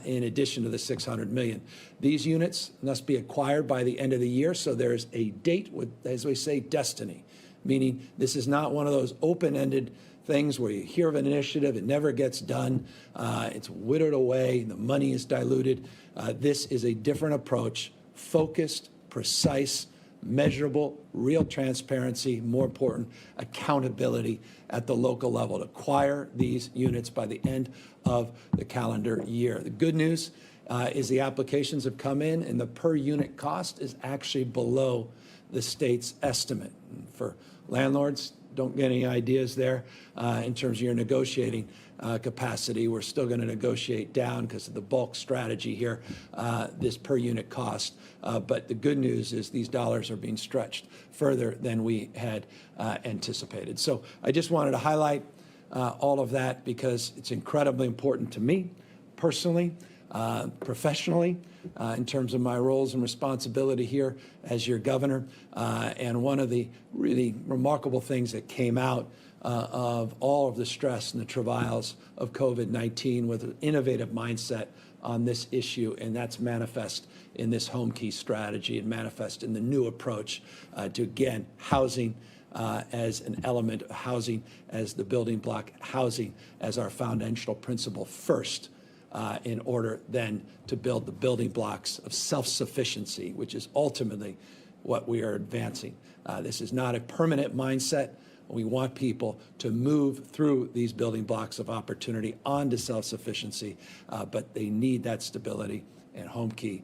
in addition to the $600 million. These units must be acquired by the end of the year, so there's a date with, as we say, destiny, meaning this is not one of those open-ended things where you hear of an initiative, it never gets done, it's whittled away, the money is diluted. This is a different approach, focused, precise, measurable, real transparency, more important, accountability at the local level to acquire these units by the end of the calendar year. The good news is the applications have come in and the per unit cost is actually below the state's estimate. For landlords, don't get any ideas there in terms of your negotiating capacity. We're still going to negotiate down because of the bulk strategy here, this per unit cost. But the good news is these dollars are being stretched further than we had anticipated. So I just wanted to highlight all of that because it's incredibly important to me personally, professionally, in terms of my roles and responsibility here as your governor. And one of the really remarkable things that came out of all of the stress and the travails of COVID-19 with an innovative mindset on this issue, and that's manifest in this home key strategy and manifest in the new approach to, again, housing as an element of housing as the building block, housing as our foundational principle first, in order then to build the building blocks of self-sufficiency, which is ultimately what we are advancing. This is not a permanent mindset. We want people to move through these building blocks of opportunity onto self-sufficiency, but they need that stability. And Home Key,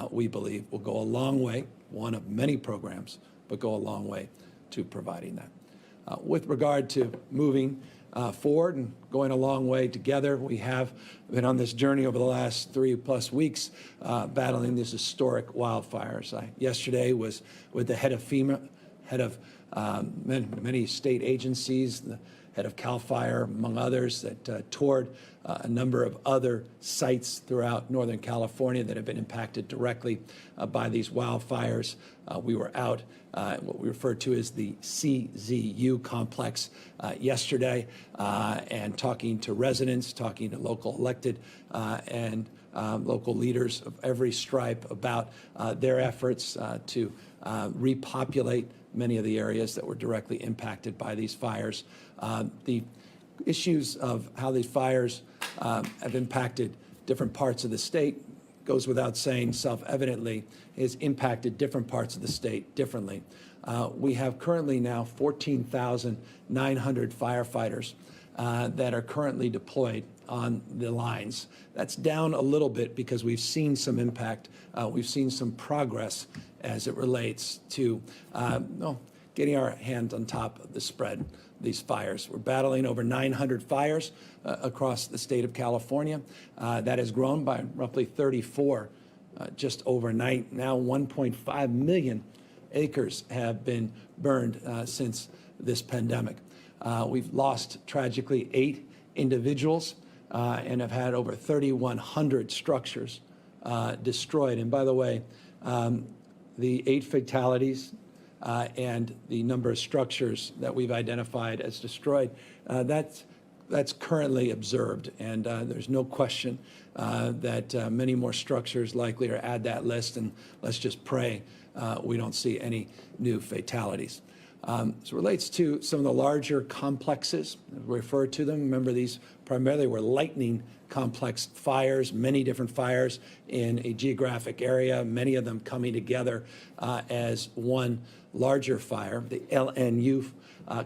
we believe, will go a long way, one of many programs, but go a long way to providing that. With regard to moving forward and going a long way together, we have been on this journey over the last 3+ weeks battling these historic wildfires. Yesterday was with the head of FEMA, head of many state agencies, the head of CAL FIRE, among others, that toured a number of other sites throughout Northern California that have been impacted directly by these wildfires. We were out what we refer to as the CZU complex yesterday and talking to residents, talking to local elected and local leaders of every stripe about their efforts to repopulate many of the areas that were directly impacted by these fires. The issues of how these fires have impacted different parts of the state goes without saying, self-evidently, has impacted different parts of the state differently. We have currently now 14,900 firefighters that are currently deployed on the lines. That's down a little bit because we've seen some impact. We've seen some progress as it relates to getting our hands on top of the spread, these fires. We're battling over 900 fires across the state of California. That has grown by roughly 34 just overnight. Now 1.5 million acres have been burned since this pandemic. We've lost, tragically, 8 individuals and have had over 3,100 structures destroyed. And by the way, the 8 fatalities and the number of structures that we've identified as destroyed, that's currently observed. And there's no question that many more structures likely are at that list. And let's just pray we don't see any new fatalities. As it relates to some of the larger complexes, we refer to them. Remember, these primarily were lightning complex fires, many different fires in a geographic area, many of them coming together as one larger fire. The LNU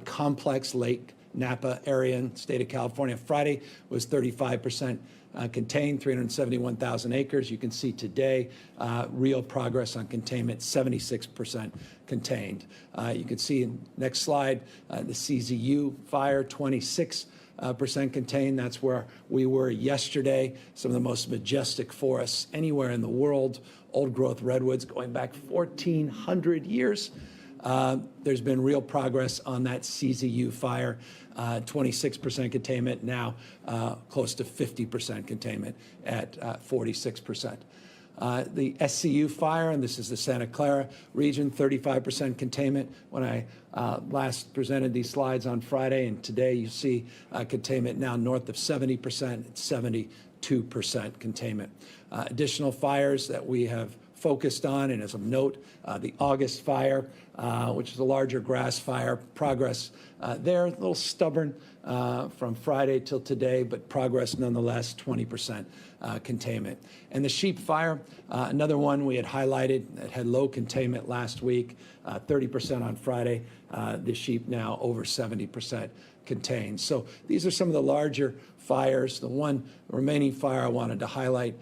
complex, Lake Napa area in the state of California, Friday was 35% contained, 371,000 acres. You can see today real progress on containment, 76% contained. You can see in next slide the CZU fire, 26% contained. That's where we were yesterday. Some of the most majestic forests anywhere in the world, old growth redwoods going back 1,400 years. There's been real progress on that CZU fire, 26% containment, now close to 50% containment at 46%. The SCU fire, and this is the Santa Clara region, 35% containment. When I last presented these slides on Friday, and today you see containment now north of 70%, it's 72% containment. Additional fires that we have focused on, and as of note, the August fire, which is a larger grass fire, progress there, a little stubborn from Friday till today, but progress nonetheless, 20% containment. And the sheep fire, another one we had highlighted that had low containment last week, 30% on Friday. The sheep now over 70% contained. So these are some of the larger fires. The one remaining fire I wanted to highlight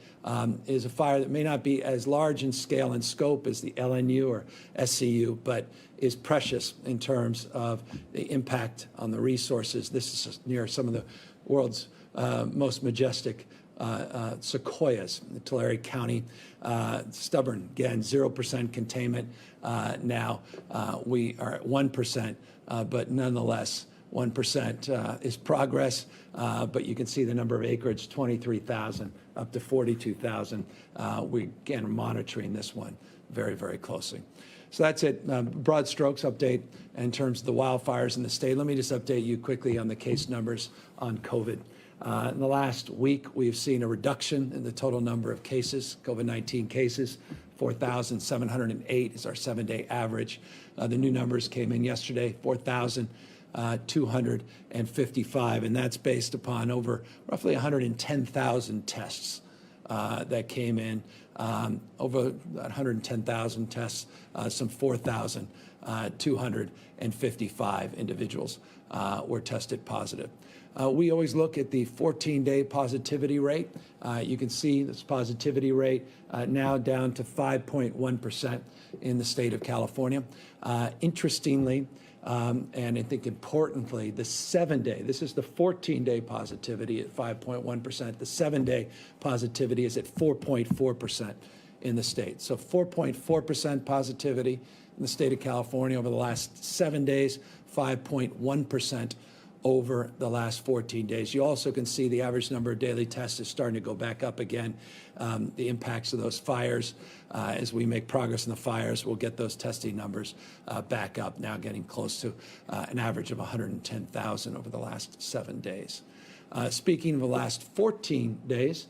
is a fire that may not be as large in scale and scope as the LNU or SCU, but is precious in terms of the impact on the resources. This is near some of the world's most majestic sequoias in Tulare County. Stubborn, again, 0% containment. Now we are at 1%, but nonetheless, 1% is progress, but you can see the number of acreage, 23,000 up to 42,000. We, again, are monitoring this one very, very closely. So that's it. Broad strokes update in terms of the wildfires in the state. Let me just update you quickly on the case numbers on COVID. In the last week, we've seen a reduction in the total number of cases, COVID-19 cases. 4,708 is our 7-day average. The new numbers came in yesterday, 4,255, and that's based upon over roughly 110,000 tests that came in. Over 110,000 tests, some 4,255 individuals were tested positive. We always look at the 14-day positivity rate. You can see this positivity rate now down to 5.1% in the state of California. Interestingly, and I think importantly, the 7-day, this is the 14-day positivity at 5.1%. The 7-day positivity is at 4.4% in the state. So 4.4% positivity in the state of California over the last 7 days, 5.1% over the last 14 days. You also can see the average number of daily tests is starting to go back up again. The impacts of those fires, as we make progress in the fires, we'll get those testing numbers back up, now getting close to an average of 110,000 over the last 7 days. Speaking of the last 14 days,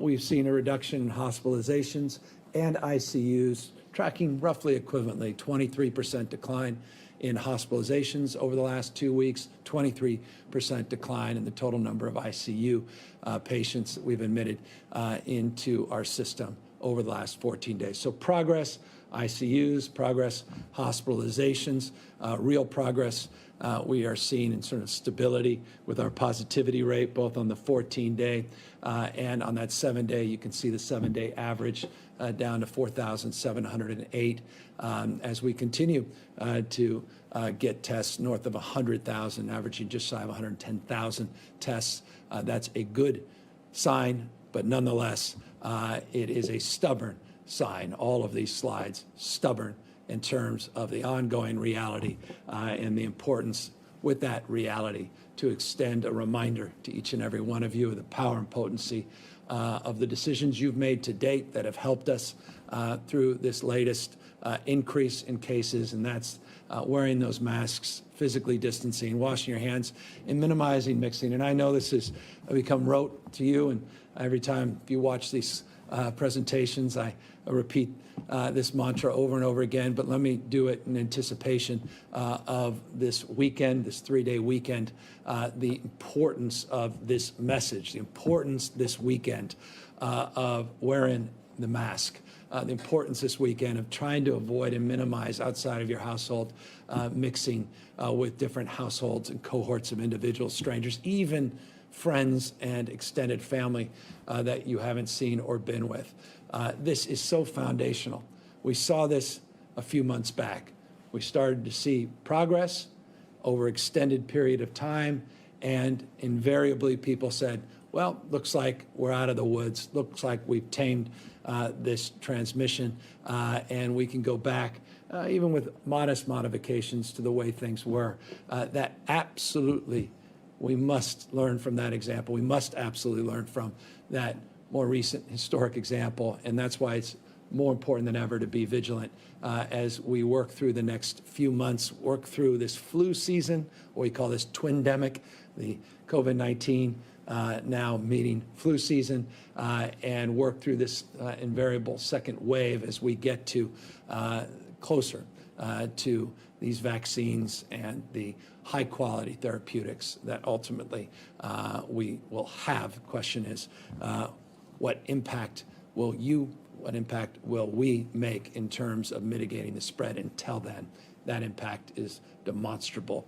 we've seen a reduction in hospitalizations and ICUs, tracking roughly equivalently, 23% decline in hospitalizations over the last 2 weeks, 23% decline in the total number of ICU patients that we've admitted into our system over the last 14 days. So progress, ICUs, progress, hospitalizations, real progress. We are seeing in sort of stability with our positivity rate, both on the 14-day and on that 7-day. You can see the 7-day average down to 4,708 as we continue to get tests north of 100,000, averaging just shy of 110,000 tests. That's a good sign, but nonetheless, it is a stubborn sign. All of these slides, stubborn in terms of the ongoing reality and the importance with that reality to extend a reminder to each and every one of you of the power and potency of the decisions you've made to date that have helped us through this latest increase in cases, and that's wearing those masks, physically distancing, washing your hands, and minimizing mixing. And I know this has become rote to you, and every time you watch these presentations, I repeat this mantra over and over again, but let me do it in anticipation of this weekend, this 3-day weekend, the importance of this message, the importance this weekend of wearing the mask, the importance this weekend of trying to avoid and minimize outside of your household mixing with different households and cohorts of individuals, strangers, even friends and extended family that you haven't seen or been with. This is so foundational. We saw this a few months back. We started to see progress over extended period of time, and invariably people said, well, looks like we're out of the woods. Looks like we've tamed this transmission, and we can go back, even with modest modifications to the way things were. That absolutely, we must learn from that example. We must absolutely learn from that more recent historic example, and that's why it's more important than ever to be vigilant as we work through the next few months, work through this flu season, what we call this twindemic, the COVID-19 now meeting flu season, and work through this invariable second wave as we get to closer to these vaccines and the high-quality therapeutics that ultimately we will have. The question is, what impact will we make in terms of mitigating the spread? Until then, that impact is demonstrable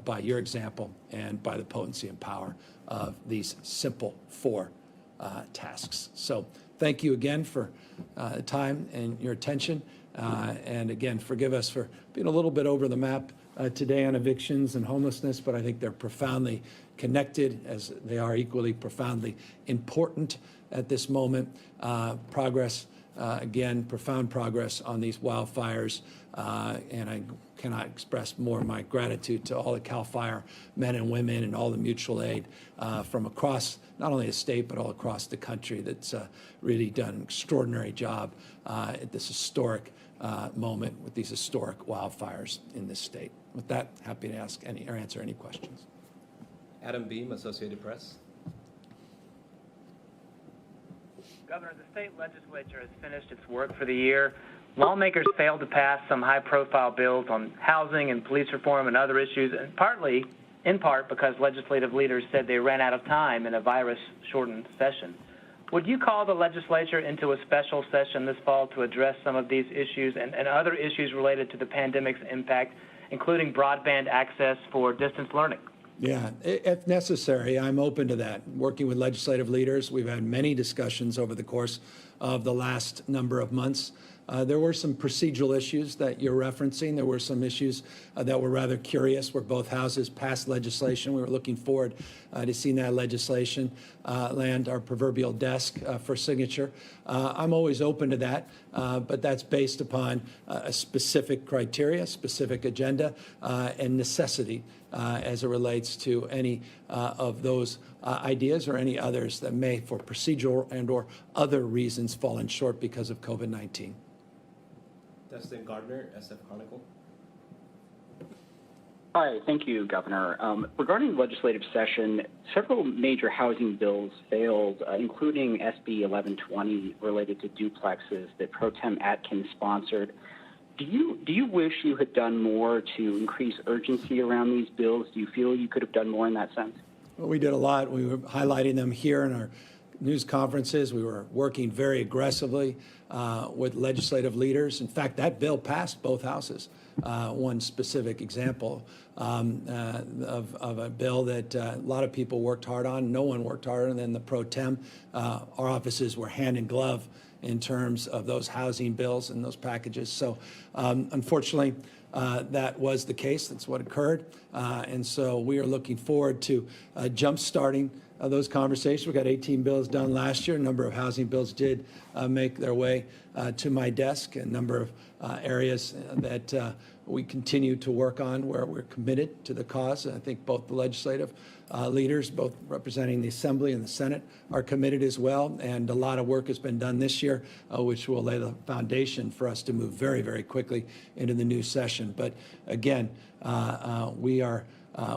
by your example and by the potency and power of these simple 4 tasks. So thank you again for the time and your attention. And again, forgive us for being a little bit over the map today on evictions and homelessness, but I think they're profoundly connected, as they are equally profoundly important at this moment. Progress, again, profound progress on these wildfires, and I cannot express more my gratitude to all the CAL FIRE men and women and all the mutual aid from across not only the state but all across the country that's really done an extraordinary job at this historic moment with these historic wildfires in this state. With that, happy to ask any or answer any questions. Adam Beam, Associated Press. Governor, the state legislature has finished its work for the year. Lawmakers failed to pass some high-profile bills on housing and police reform and other issues, and in part because legislative leaders said they ran out of time in a virus-shortened session. Would you call the legislature into a special session this fall to address some of these issues and other issues related to the pandemic's impact, including broadband access for distance learning? Yeah, if necessary, I'm open to that. Working with legislative leaders, we've had many discussions over the course of the last number of months. There were some procedural issues that you're referencing. There were some issues that were rather curious where both houses passed legislation. We were looking forward to seeing that legislation land our proverbial desk for signature. I'm always open to that, but that's based upon a specific criteria, specific agenda, and necessity as it relates to any of those ideas or any others that may, for procedural and or other reasons, fallen short because of COVID-19. Destin Gardner, SF Chronicle. Hi, thank you, Governor. Regarding the legislative session, several major housing bills failed, including SB 1120 related to duplexes that Pro Tem Atkins sponsored. Do you wish you had done more to increase urgency around these bills? Do you feel you could have done more in that sense? Well, we did a lot. We were highlighting them here in our news conferences. We were working very aggressively with legislative leaders. In fact, that bill passed both houses. One specific example of a bill that a lot of people worked hard on. No one worked harder than the Pro Tem. Our offices were hand in glove in terms of those housing bills and those packages. So unfortunately, that was the case. That's what occurred. And so we are looking forward to jump-starting those conversations. We got 18 bills done last year. A number of housing bills did make their way to my desk. A number of areas that we continue to work on where we're committed to the cause. And I think both the legislative leaders, both representing the Assembly and the Senate, are committed as well. And a lot of work has been done this year, which will lay the foundation for us to move very, very quickly into the new session. But again, we are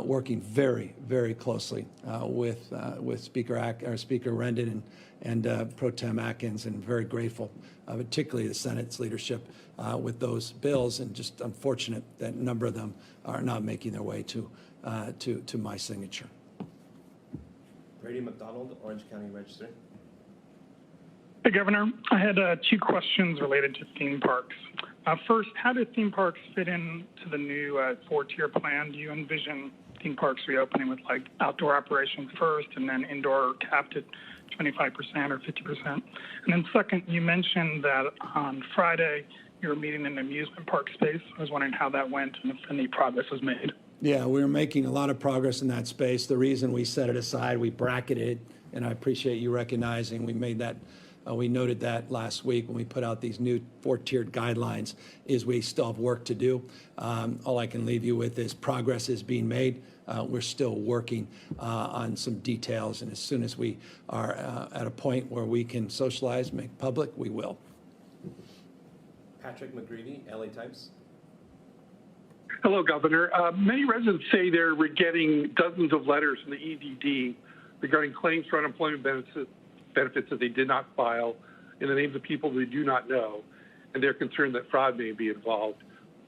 working very, very closely with Speaker Rendon and Pro Tem Atkins, and very grateful, particularly the Senate's leadership with those bills, and just unfortunate that a number of them are not making their way to my signature. Brady McDonald, Orange County Register. Hey, Governor. I had 2 questions related to theme parks. First, how do theme parks fit into the new 4-tier plan? Do you envision theme parks reopening with like outdoor operations first and then indoor capped at 25% or 50%? And then second, you mentioned that on Friday you were meeting in the amusement park space. I was wondering how that went and if any progress was made. Yeah, we're making a lot of progress in that space. The reason we set it aside, we bracketed it, and I appreciate you recognizing we made that. We noted that last week when we put out these new 4-tiered guidelines, is we still have work to do. All I can leave you with is progress is being made. We're still working on some details, and as soon as we are at a point where we can socialize, make public, we will. Patrick McGreevy, LA Times. Hello, Governor. Many residents say they're getting dozens of letters from the EDD regarding claims for unemployment benefits that they did not file in the names of people they do not know, and they're concerned that fraud may be involved.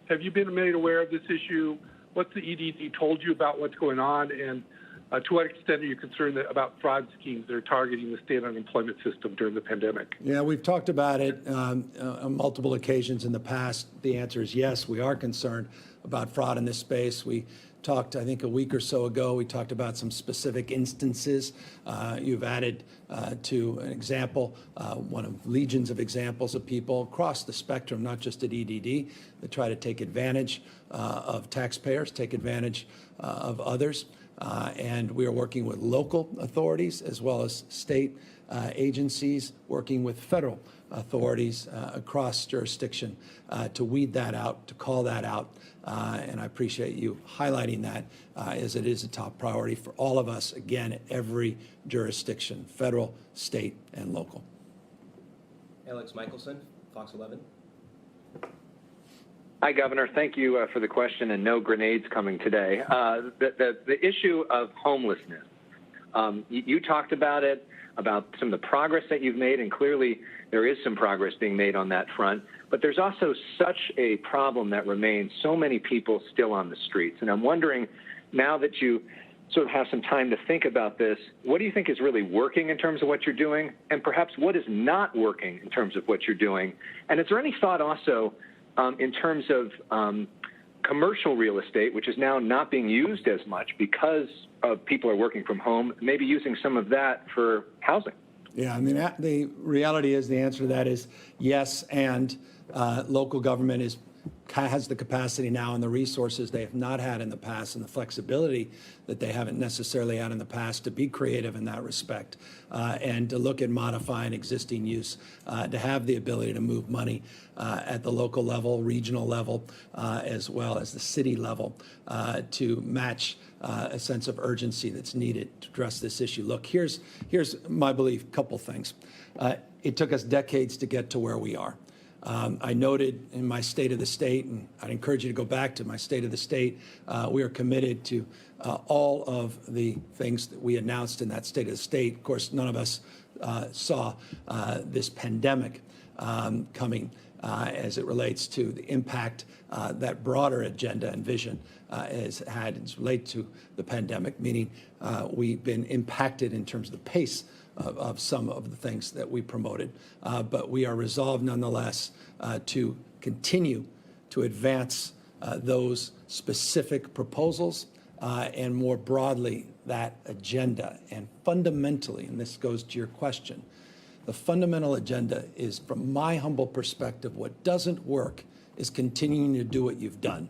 Have you been made aware of this issue? What's the EDD told you about what's going on, and to what extent are you concerned about fraud schemes that are targeting the state unemployment system during the pandemic? Yeah, we've talked about it on multiple occasions in the past. The answer is yes, we are concerned about fraud in this space. We talked, I think, a week or so ago, we talked about some specific instances. You've added to an example, one of legions of examples of people across the spectrum, not just at EDD, that try to take advantage of taxpayers, take advantage of others. And we are working with local authorities as well as state agencies, working with federal authorities across jurisdiction to weed that out, to call that out. And I appreciate you highlighting that as it is a top priority for all of us, again, at every jurisdiction, federal, state, and local. Alex Michelson, Fox 11. Hi, Governor. Thank you for the question, and no grenades coming today. The issue of homelessness, you talked about it, about some of the progress that you've made, and clearly there is some progress being made on that front. But there's also such a problem that remains, so many people still on the streets. And I'm wondering, now that you sort of have some time to think about this, what do you think is really working in terms of what you're doing? And perhaps what is not working in terms of what you're doing? And is there any thought also in terms of commercial real estate, which is now not being used as much because of people are working from home, maybe using some of that for housing? Yeah, I mean, the reality is the answer to that is yes, and local government has the capacity now and the resources they have not had in the past and the flexibility that they haven't necessarily had in the past to be creative in that respect and to look at modifying existing use, to have the ability to move money at the local level, regional level, as well as the city level to match a sense of urgency that's needed to address this issue. Look, here's my belief, couple things. It took us decades to get to where we are. I noted in my State of the State, and I'd encourage you to go back to my State of the State, we are committed to all of the things that we announced in that State of the State. Of course, none of us saw this pandemic coming as it relates to the impact that broader agenda and vision has had as related to the pandemic, meaning we've been impacted in terms of the pace of some of the things that we promoted. But we are resolved nonetheless to continue to advance those specific proposals and more broadly that agenda. And fundamentally, and this goes to your question, the fundamental agenda is, from my humble perspective, what doesn't work is continuing to do what you've done.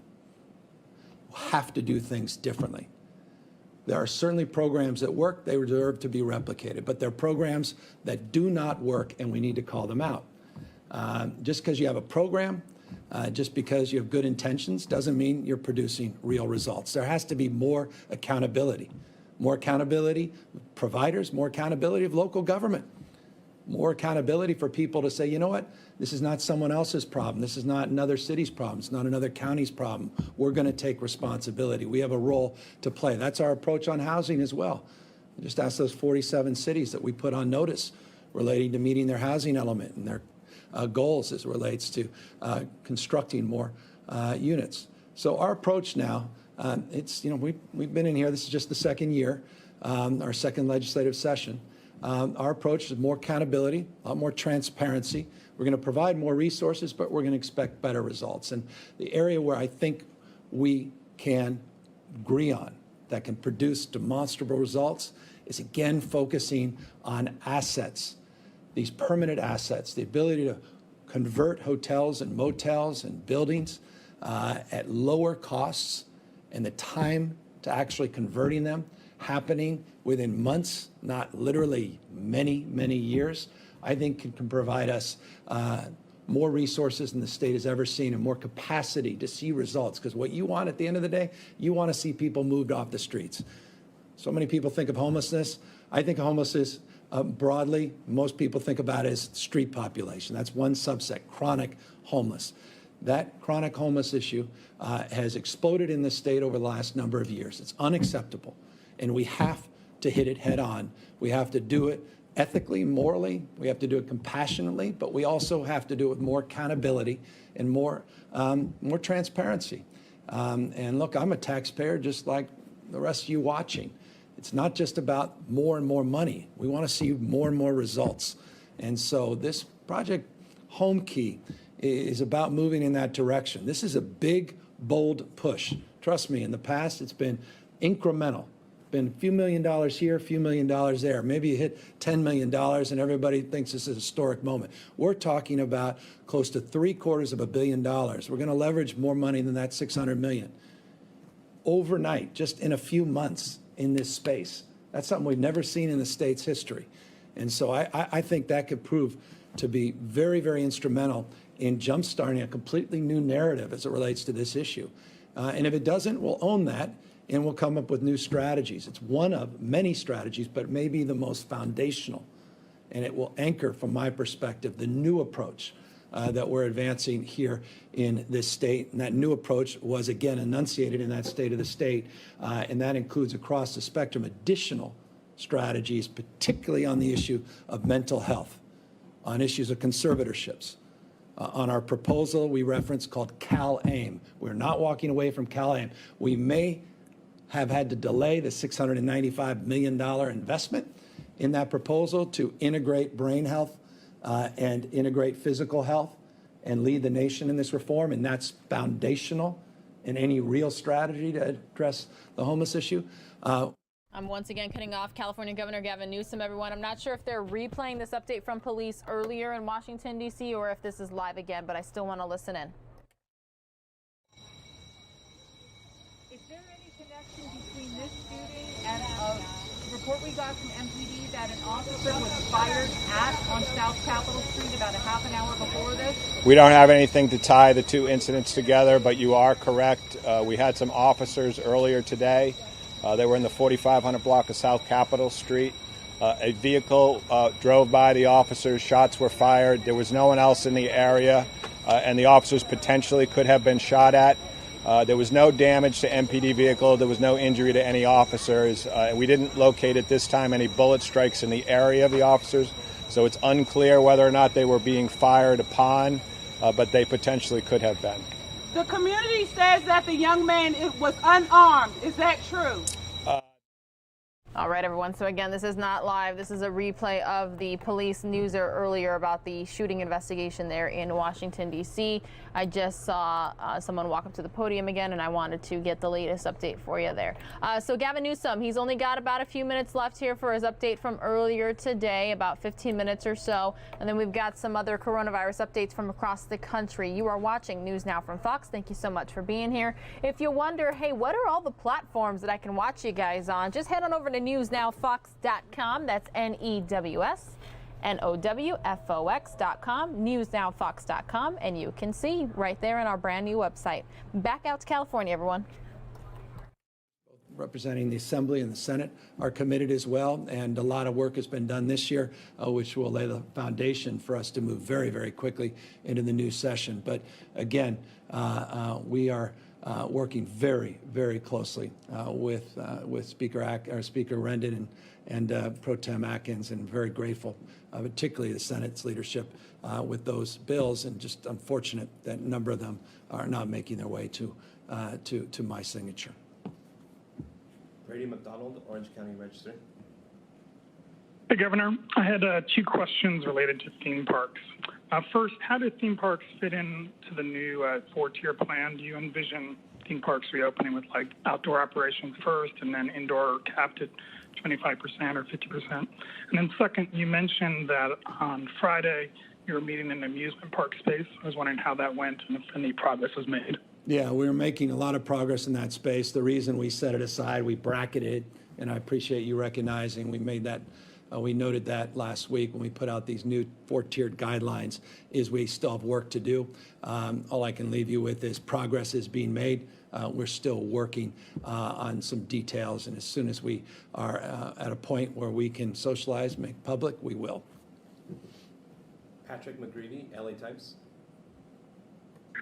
You have to do things differently. There are certainly programs that work. They deserve to be replicated. But there are programs that do not work, and we need to call them out. Just because you have a program, just because you have good intentions, doesn't mean you're producing real results. There has to be more accountability. More accountability of providers, more accountability of local government. More accountability for people to say, you know what, this is not someone else's problem. This is not another city's problem. It's not another county's problem. We're going to take responsibility. We have a role to play. That's our approach on housing as well. Just ask those 47 cities that we put on notice relating to meeting their housing element and their goals as it relates to constructing more units. So our approach now, it's, you know, we've been in here. This is just the second year, our second legislative session. Our approach is more accountability, a lot more transparency. We're going to provide more resources, but we're going to expect better results. And the area where I think we can agree on that can produce demonstrable results is, again, focusing on assets, these permanent assets, the ability to convert hotels and motels and buildings at lower costs, and the time to actually converting them happening within months, not literally many, many years, I think can provide us more resources than the state has ever seen and more capacity to see results. Because what you want at the end of the day, you want to see people moved off the streets. So many people think of homelessness. I think homelessness broadly, most people think about it as street population. That's one subset, chronic homeless. That chronic homeless issue has exploded in this state over the last number of years. It's unacceptable. And we have to hit it head on. We have to do it ethically, morally. We have to do it compassionately, but we also have to do it with more accountability and more transparency. And look, I'm a taxpayer just like the rest of you watching. It's not just about more and more money. We want to see more and more results. And so this project, Home Key, is about moving in that direction. This is a big, bold push. Trust me, in the past, it's been incremental. Been a few $1 million here, a few $1 million there. Maybe you hit $10 million and everybody thinks this is a historic moment. We're talking about close to $750 million. We're going to leverage more money than that $600 million. Overnight, just in a few months in this space. That's something we've never seen in the state's history. And so I think that could prove to be very, very instrumental in jumpstarting a completely new narrative as it relates to this issue. And if it doesn't, we'll own that and we'll come up with new strategies. It's one of many strategies, but maybe the most foundational. And it will anchor, from my perspective, the new approach that we're advancing here in this state. And that new approach was, again, enunciated in that state of the state. And that includes across the spectrum additional strategies, particularly on the issue of mental health, on issues of conservatorships. On our proposal we referenced called CalAIM. We're not walking away from CalAIM. We may have had to delay the $695 million investment in that proposal to integrate brain health and integrate physical health and lead the nation in this reform, and that's foundational in any real strategy to address the homeless issue. I'm once again cutting off California Governor Gavin Newsom, everyone. I'm not sure if they're replaying this update from police earlier in Washington, D.C., or if this is live again, but I still want to listen in. Is there any connection between this shooting and a report we got from MPD that an officer was fired on South Capitol Street about a half an hour before this? We don't have anything to tie the two incidents together, but you are correct. We had some officers earlier today. They were in the 4500 block of South Capitol Street. A vehicle drove by the officers. Shots were fired. There was no one else in the area, and the officers potentially could have been shot at. There was no damage to MPD vehicle. There was no injury to any officers. We didn't locate at this time any bullet strikes in the area of the officers, so it's unclear whether or not they were being fired upon, but they potentially could have been. The community says that the young man was unarmed. Is that true? All right, everyone. So again, this is not live. This is a replay of the police news earlier about the shooting investigation there in Washington, D.C. I just saw someone walk up to the podium again, and I wanted to get the latest update for you there. So Gavin Newsom, he's only got about a few minutes left here for his update from earlier today, about 15 minutes or so. And then we've got some other coronavirus updates from across the country. You are watching News Now from Fox. Thank you so much for being here. If you wonder, hey, what are all the platforms that I can watch you guys on? Just head on over to newsnowfox.com. That's NEWSNOWFOX.com, newsnowfox.com, and you can see right there in our brand new website. Back out to California, everyone. Representing the Assembly and the Senate are committed as well, and a lot of work has been done this year, which will lay the foundation for us to move very, very quickly into the new session. But again, we are working very, very closely with Speaker Rendon and Pro Tem Atkins, and very grateful, particularly the Senate's leadership with those bills, and just unfortunate that a number of them are not making their way to my signature. Brady McDonald, Orange County Register. Hey, Governor. I had two questions related to theme parks. First, how do theme parks fit into the new four-tier plan? Do you envision theme parks reopening with like outdoor operations first and then indoor capped at 25% or 50%? And then second, you mentioned that on Friday you were meeting in an amusement park space. I was wondering how that went and if any progress was made. Yeah, we're making a lot of progress in that space. The reason we set it aside, we bracketed, and I appreciate you recognizing we made that. We noted that last week when we put out these new four-tiered guidelines, is we still have work to do. All I can leave you with is progress is being made. We're still working on some details, and as soon as we are at a point where we can socialize, make public, we will. Patrick McGreevy, LA Times.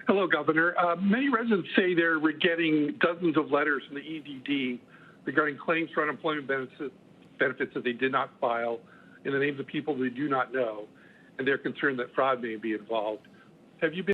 Hello, Governor. Many residents say they're getting dozens of letters from the EDD regarding claims for unemployment benefits that they did not file in the names of people they do not know, and they're concerned that fraud may be involved. Have you been